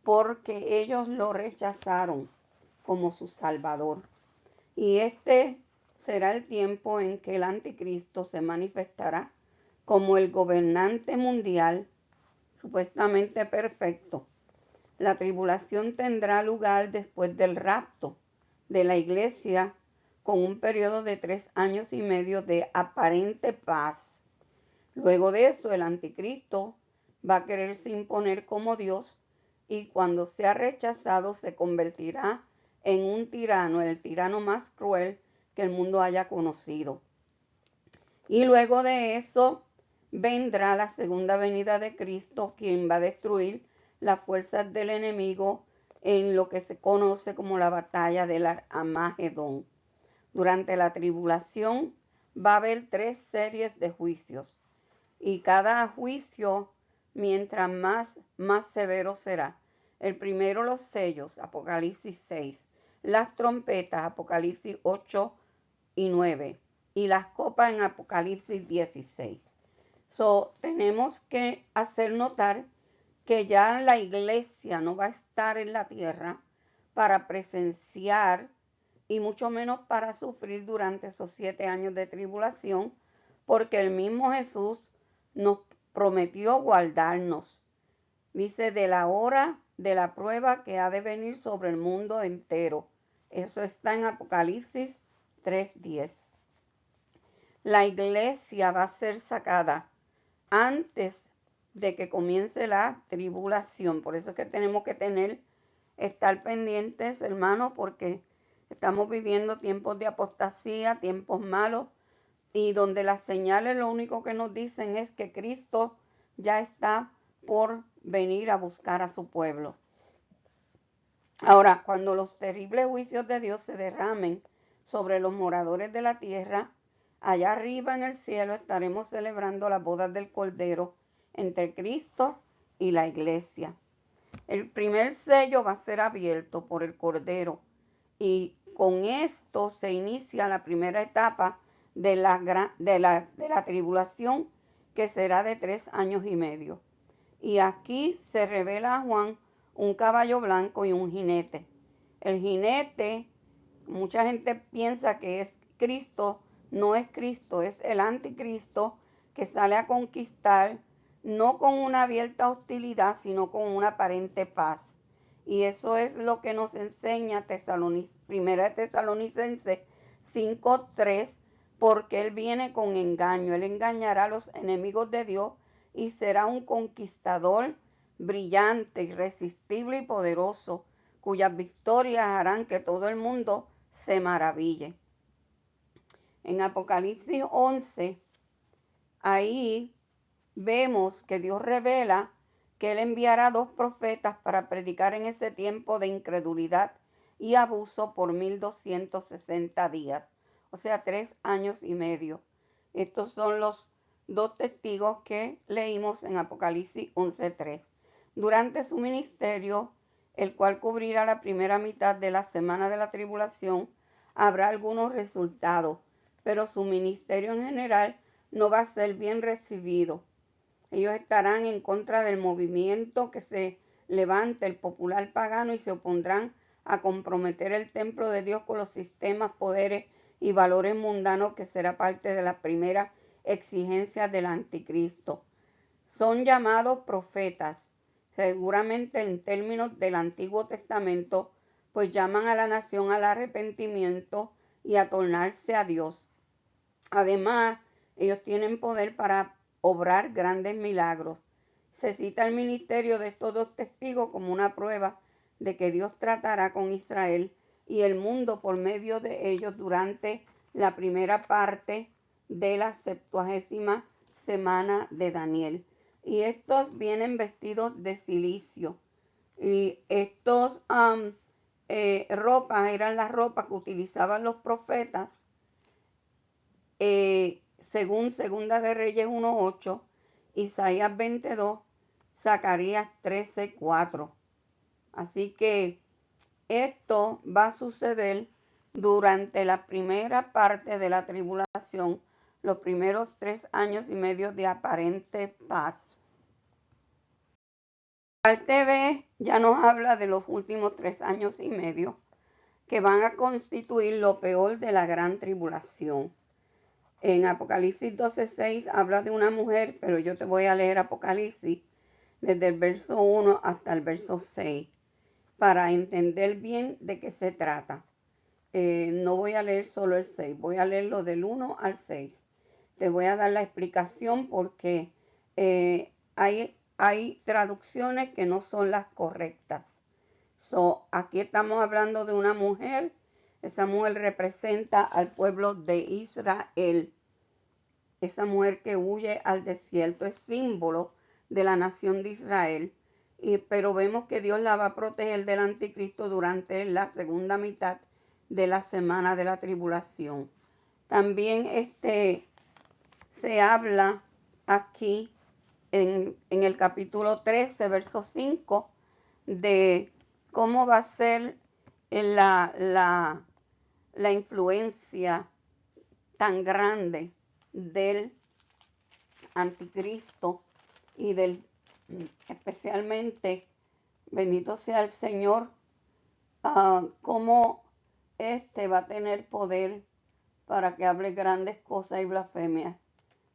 porque ellos lo rechazaron como su Salvador. Y este será el tiempo en que el anticristo se manifestará como el gobernante mundial, supuestamente perfecto. La tribulación tendrá lugar después del rapto de la iglesia, con un periodo de 3 años y medio de aparente paz. Luego de eso, el anticristo va a quererse imponer como Dios, y cuando sea rechazado se convertirá en un tirano, el tirano más cruel que el mundo haya conocido. Y luego de eso vendrá la segunda venida de Cristo, quien va a destruir las fuerzas del enemigo en lo que se conoce como la batalla del Armagedón. Durante la tribulación va a haber 3 series de juicios, y cada juicio, mientras más severo será. El primero, los sellos, Apocalipsis 6, las trompetas, Apocalipsis 8 y 9, y las copas en Apocalipsis 16. Tenemos que hacer notar que ya la iglesia no va a estar en la tierra para presenciar y mucho menos para sufrir durante esos 7 años de tribulación, porque el mismo Jesús nos prometió guardarnos. Dice, de la hora de la prueba que ha de venir sobre el mundo entero. Eso está en Apocalipsis 3:10. La iglesia va a ser sacada antes de que comience la tribulación. Por eso es que tenemos que estar pendientes, hermanos, porque estamos viviendo tiempos de apostasía, tiempos malos, y donde las señales lo único que nos dicen es que Cristo ya está por venir a buscar a su pueblo. Ahora, cuando los terribles juicios de Dios se derramen sobre los moradores de la tierra, allá arriba en el cielo estaremos celebrando las bodas del Cordero entre Cristo y la iglesia. El primer sello va a ser abierto por el Cordero, y con esto se inicia la primera etapa de la tribulación, que será de 3 años y medio. Y aquí se revela a Juan un caballo blanco y un jinete. El jinete mucha gente piensa que es Cristo, no es Cristo, es el anticristo que sale a conquistar, no con una abierta hostilidad, sino con una aparente paz. Y eso es lo que nos enseña Primera Tesalonicenses 5:3, porque Él viene con engaño. Él engañará a los enemigos de Dios y será un conquistador brillante, irresistible y poderoso, cuyas victorias harán que todo el mundo se maraville. En Apocalipsis 11, ahí vemos que Dios revela que Él enviará 2 profetas para predicar en ese tiempo de incredulidad y abuso por 1260 días, o sea, 3 años y medio. Estos son los 2 testigos que leímos en Apocalipsis 11:3. Durante su ministerio, el cual cubrirá la primera mitad de la semana de la tribulación, habrá algunos resultados, pero su ministerio en general no va a ser bien recibido. Ellos estarán en contra del movimiento que se levante el popular pagano y se opondrán a comprometer el templo de Dios con los sistemas, poderes y valores mundanos, que será parte de las primeras exigencias del anticristo. Son llamados profetas, seguramente en términos del Antiguo Testamento, pues llaman a la nación al arrepentimiento y a tornarse a Dios. Además, ellos tienen poder para obrar grandes milagros. Se cita el ministerio de estos 2 testigos como una prueba de que Dios tratará con Israel y el mundo por medio de ellos durante la primera parte de la 70ª semana de Daniel. Y estos vienen vestidos de silicio. Y estos ropas eran las ropas que utilizaban los profetas, según Segunda de Reyes 1:8, Isaías 22, Zacarías 13:4. Así que esto va a suceder durante la primera parte de la tribulación, los primeros 3 años y medio de aparente paz. Parte B ya nos habla de los últimos 3 años y medio, que van a constituir lo peor de la gran tribulación. En Apocalipsis 12:6 habla de una mujer, pero yo te voy a leer Apocalipsis desde el verso 1 hasta el verso 6 para entender bien de qué se trata. No voy a leer solo el 6, voy a leerlo del 1 al 6. Te voy a dar la explicación porque hay traducciones que no son las correctas. Aquí estamos hablando de una mujer. Esa mujer representa al pueblo de Israel. Esa mujer que huye al desierto es símbolo de la nación de Israel. Pero vemos que Dios la va a proteger del anticristo durante la segunda mitad de la semana de la tribulación. También se habla aquí en el capítulo 13, verso 5, de cómo va a ser la influencia tan grande del anticristo y especialmente, bendito sea el Señor, cómo va a tener poder para que hable grandes cosas y blasfemias,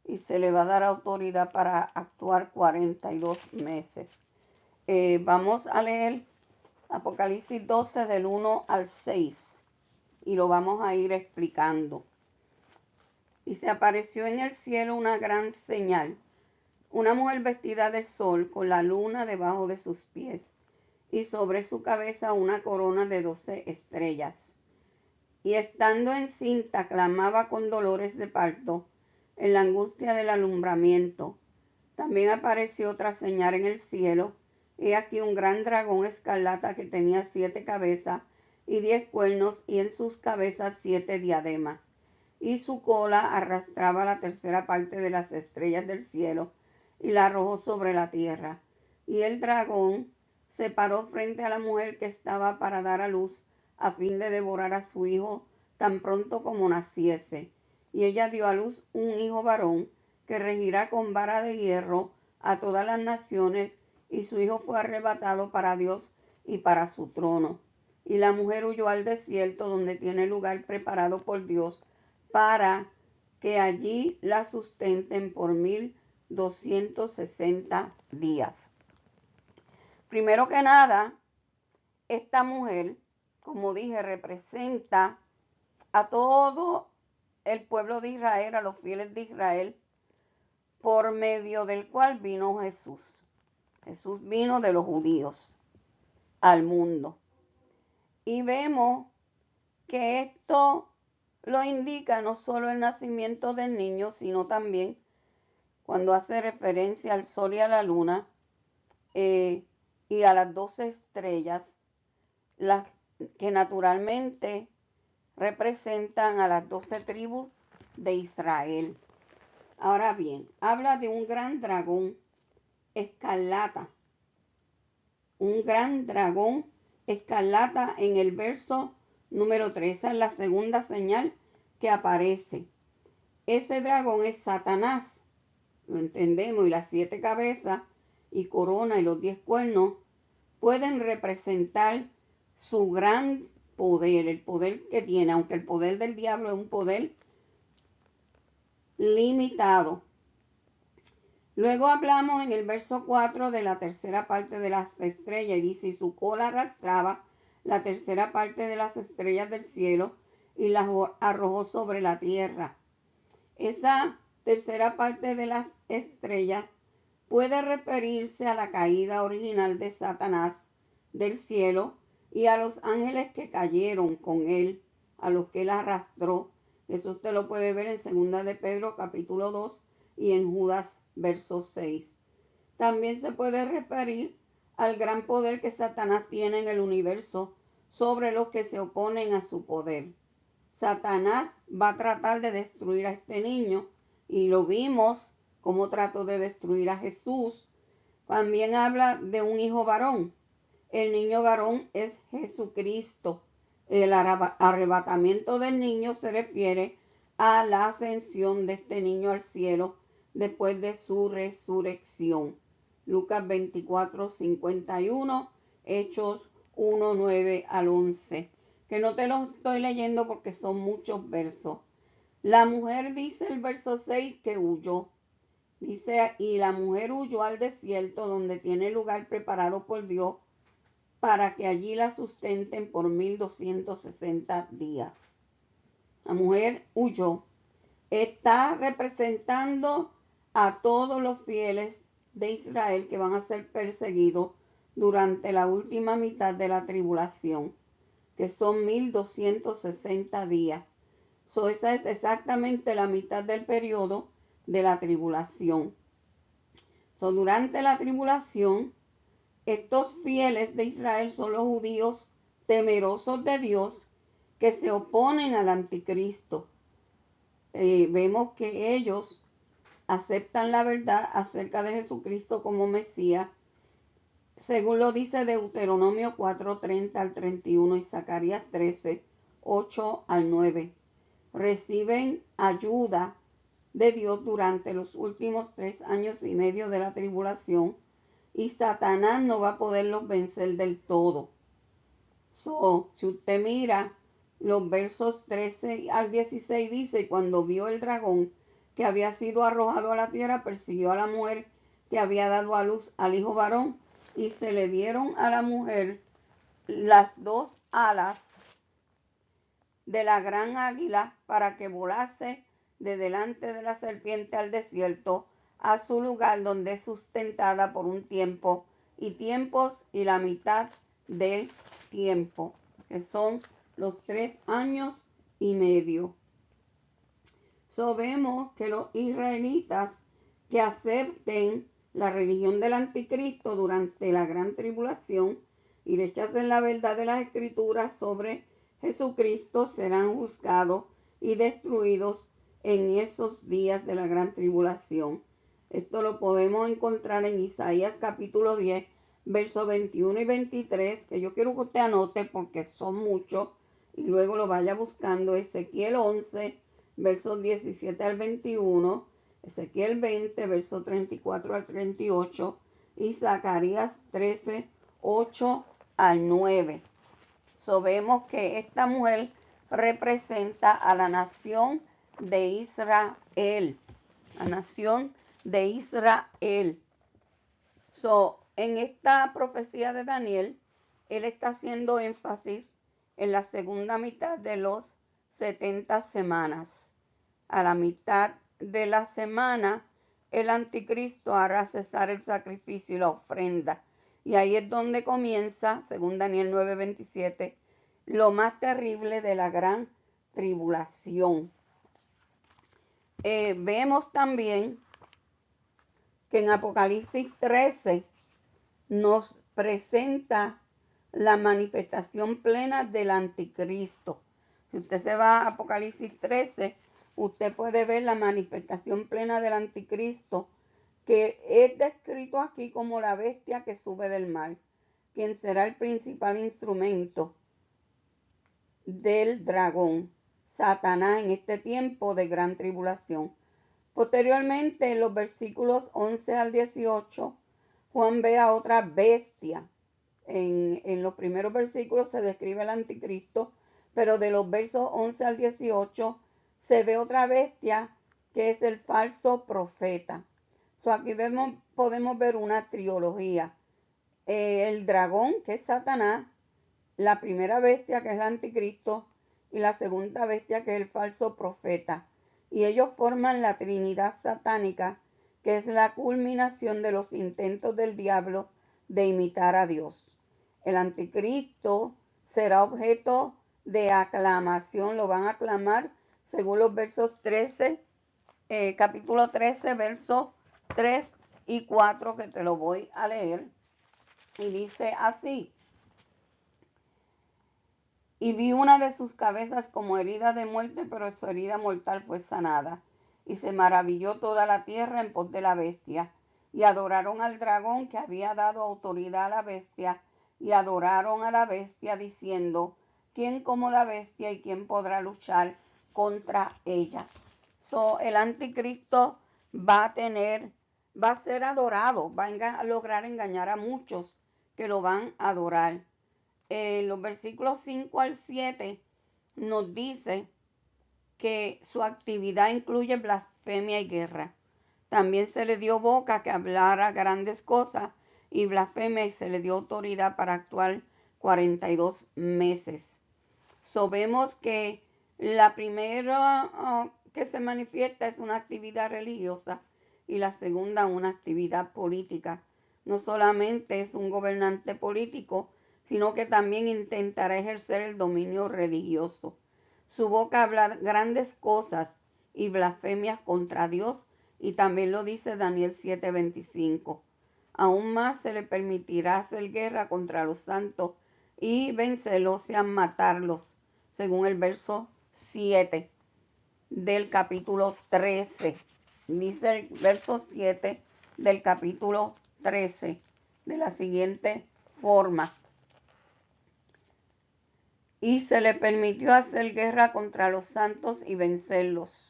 y se le va a dar autoridad para actuar 42 meses. Vamos a leer Apocalipsis 12 del 1 al 6 y lo vamos a ir explicando. Y se apareció en el cielo una gran señal, una mujer vestida de sol con la luna debajo de sus pies y sobre su cabeza una corona de 12 estrellas. Y estando encinta clamaba con dolores de parto en la angustia del alumbramiento. También apareció otra señal en el cielo. He aquí un gran dragón escarlata que tenía 7 cabezas y 10 cuernos, y en sus cabezas 7 diademas. Y su cola arrastraba la tercera parte de las estrellas del cielo y la arrojó sobre la tierra. Y el dragón se paró frente a la mujer que estaba para dar a luz, a fin de devorar a su hijo tan pronto como naciese. Y ella dio a luz un hijo varón, que regirá con vara de hierro a todas las naciones, y su hijo fue arrebatado para Dios y para su trono. y la mujer huyó al desierto donde tiene lugar preparado por Dios para que allí la sustenten por 1260 días. Primero que nada, esta mujer, como dije, representa a todo el pueblo de Israel, a los fieles de Israel, por medio del cual vino Jesús. Jesús vino de los judíos al mundo. Y vemos que esto lo indica no solo el nacimiento del niño, sino también cuando hace referencia al sol y a la luna y a las 12 estrellas, las que naturalmente representan a las 12 tribus de Israel. Ahora bien, habla de un gran dragón escarlata. Un gran dragón escarlata en el verso número 3. Esa es la segunda señal que aparece. Ese dragón es Satanás, lo entendemos, y las 7 cabezas y corona y los 10 cuernos pueden representar su gran poder, el poder que tiene, aunque el poder del diablo es un poder limitado. Luego hablamos en el verso 4 de la tercera parte de las estrellas y dice, y su cola arrastraba la tercera parte de las estrellas del cielo y las arrojó sobre la tierra. Esa tercera parte de las estrellas puede referirse a la caída original de Satanás del cielo y a los ángeles que cayeron con él, a los que él arrastró. Eso usted lo puede ver en 2 de Pedro capítulo 2 y en Judas verso 6. También se puede referir al gran poder que Satanás tiene en el universo sobre los que se oponen a su poder. Satanás va a tratar de destruir a este niño y lo vimos como trató de destruir a Jesús. También habla de un hijo varón. El niño varón es Jesucristo. El arrebatamiento del niño se refiere a la ascensión de este niño al cielo después de su resurrección. Lucas 24:51, Hechos 1:9 al 11. Que no te los estoy leyendo porque son muchos versos. La mujer dice el verso 6 que huyó. Dice, y la mujer huyó al desierto donde tiene lugar preparado por Dios para que allí la sustenten por 1260 días. La mujer huyó. Está representando a todos los fieles de Israel que van a ser perseguidos durante la última mitad de la tribulación, que son 1260 días. Esa es exactamente la mitad del periodo de la tribulación. Durante la tribulación, estos fieles de Israel son los judíos temerosos de Dios que se oponen al anticristo. Vemos que ellos aceptan la verdad acerca de Jesucristo como Mesías, según lo dice Deuteronomio 4:30 al 31 y Zacarías 13:8 al 9. Reciben ayuda de Dios durante los últimos 3 años y medio de la tribulación y Satanás no va a poderlos vencer del todo. Si usted mira los versos 13 al 16 dice, cuando vio el dragón que había sido arrojado a la tierra, persiguió a la mujer que había dado a luz al hijo varón y se le dieron a la mujer las 2 alas de la gran águila para que volase de delante de la serpiente al desierto, a su lugar donde es sustentada por un tiempo y tiempos y la mitad del tiempo, que son los 3 años y medio. Vemos que los israelitas que acepten la religión del anticristo durante la gran tribulación y rechacen la verdad de las escrituras sobre Jesucristo serán juzgados y destruidos en esos días de la gran tribulación. Esto lo podemos encontrar en Isaías capítulo 10, versos 21 y 23, que yo quiero que usted anote porque son muchos y luego lo vaya buscando. Ezequiel 11, versos 17 al 21, Ezequiel 20, versos 34 al 38 y Zacarías 13, 8 al 9. Vemos que esta mujer representa a la nación de Israel. La nación de Israel. En esta profecía de Daniel, él está haciendo énfasis en la segunda mitad de los 70 semanas. A la mitad de la semana, el anticristo hará cesar el sacrificio y la ofrenda. Y ahí es donde comienza, según Daniel 9:27, lo más terrible de la gran tribulación. Vemos también que en Apocalipsis 13 nos presenta la manifestación plena del anticristo. Si usted se va a Apocalipsis 13, usted puede ver la manifestación plena del anticristo, que es descrito aquí como la bestia que sube del mar, quien será el principal instrumento del dragón, Satanás, en este tiempo de gran tribulación. Posteriormente, en los versículos 11 al 18, Juan ve a otra bestia. En los primeros versículos se describe el anticristo, pero de los versos 11 al 18 se ve otra bestia que es el falso profeta. Aquí podemos ver una trilogía. El dragón, que es Satanás, la primera bestia, que es el anticristo, y la segunda bestia, que es el falso profeta. Y ellos forman la Trinidad satánica, que es la culminación de los intentos del diablo de imitar a Dios. El anticristo será objeto de aclamación, lo van a aclamar según los versos 13, capítulo 13, versos 3 y 4, que te lo voy a leer. Y dice así: y vi una de sus cabezas como herida de muerte, pero su herida mortal fue sanada. Y se maravilló toda la tierra en pos de la bestia. Y adoraron al dragón, que había dado autoridad a la bestia. Y adoraron a la bestia, diciendo: ¿quién como la bestia y quién podrá luchar contra ella? El anticristo va a ser adorado, va a lograr engañar a muchos que lo van a adorar. Los versículos 5 al 7 nos dice que su actividad incluye blasfemia y guerra. También se le dio boca que hablara grandes cosas y blasfemia, y se le dio autoridad para actuar 42 meses. Vemos que la primera que se manifiesta es una actividad religiosa y la segunda una actividad política. No solamente es un gobernante político, sino que también intentará ejercer el dominio religioso. Su boca habla grandes cosas y blasfemias contra Dios, y también lo dice Daniel 7:25. Aún más se le permitirá hacer guerra contra los santos y vencerlos, y matarlos, según el verso 7 del capítulo 13. Dice el verso 7 del capítulo 13 de la siguiente forma: y se le permitió hacer guerra contra los santos y vencerlos.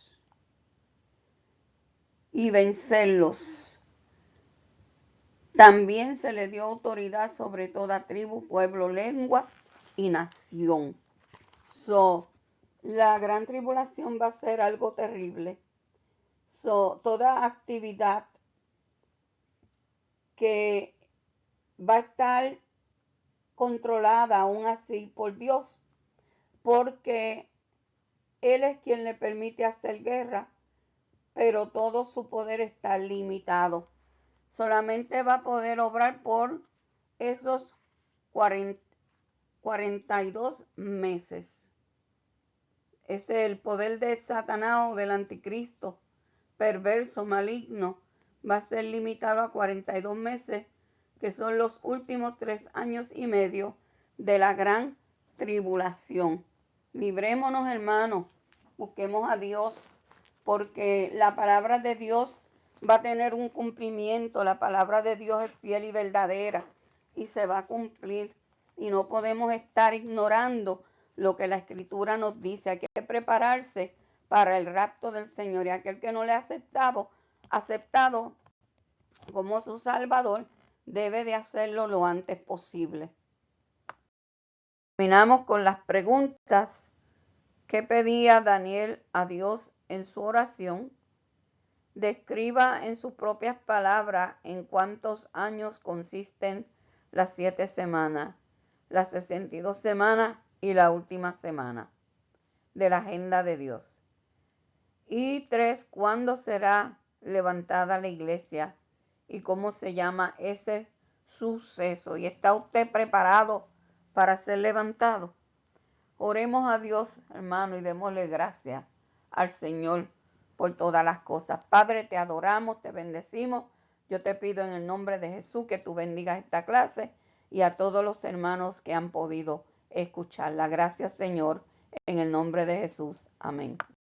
También se le dio autoridad sobre toda tribu, pueblo, lengua y nación. La gran tribulación va a ser algo terrible. Toda actividad que va a estar controlada aún así por Dios, porque Él es quien le permite hacer guerra, pero todo su poder está limitado. Solamente va a poder obrar por esos 42 meses. Ese es el poder de Satanás o del anticristo perverso, maligno, va a ser limitado a 42 meses, que son los últimos 3 años y medio de la gran tribulación. Librémonos, hermanos, busquemos a Dios, porque la palabra de Dios va a tener un cumplimiento. La palabra de Dios es fiel y verdadera y se va a cumplir, y no podemos estar ignorando lo que la Escritura nos dice. Hay que prepararse para el rapto del Señor, y aquel que no le ha aceptado como su Salvador debe de hacerlo lo antes posible. Terminamos con las preguntas. ¿Qué pedía Daniel a Dios en su oración? Describa en sus propias palabras en cuántos años consisten las 7 semanas, las 62 semanas y la última semana de la agenda de Dios. Y 3, ¿cuándo será levantada la iglesia? ¿Y cómo se llama ese suceso? ¿Y está usted preparado para ser levantado? Oremos a Dios, hermano, y démosle gracias al Señor por todas las cosas. Padre, te adoramos, te bendecimos. Yo te pido en el nombre de Jesús que tú bendigas esta clase y a todos los hermanos que han podido escucharla. Gracias, Señor, en el nombre de Jesús. Amén.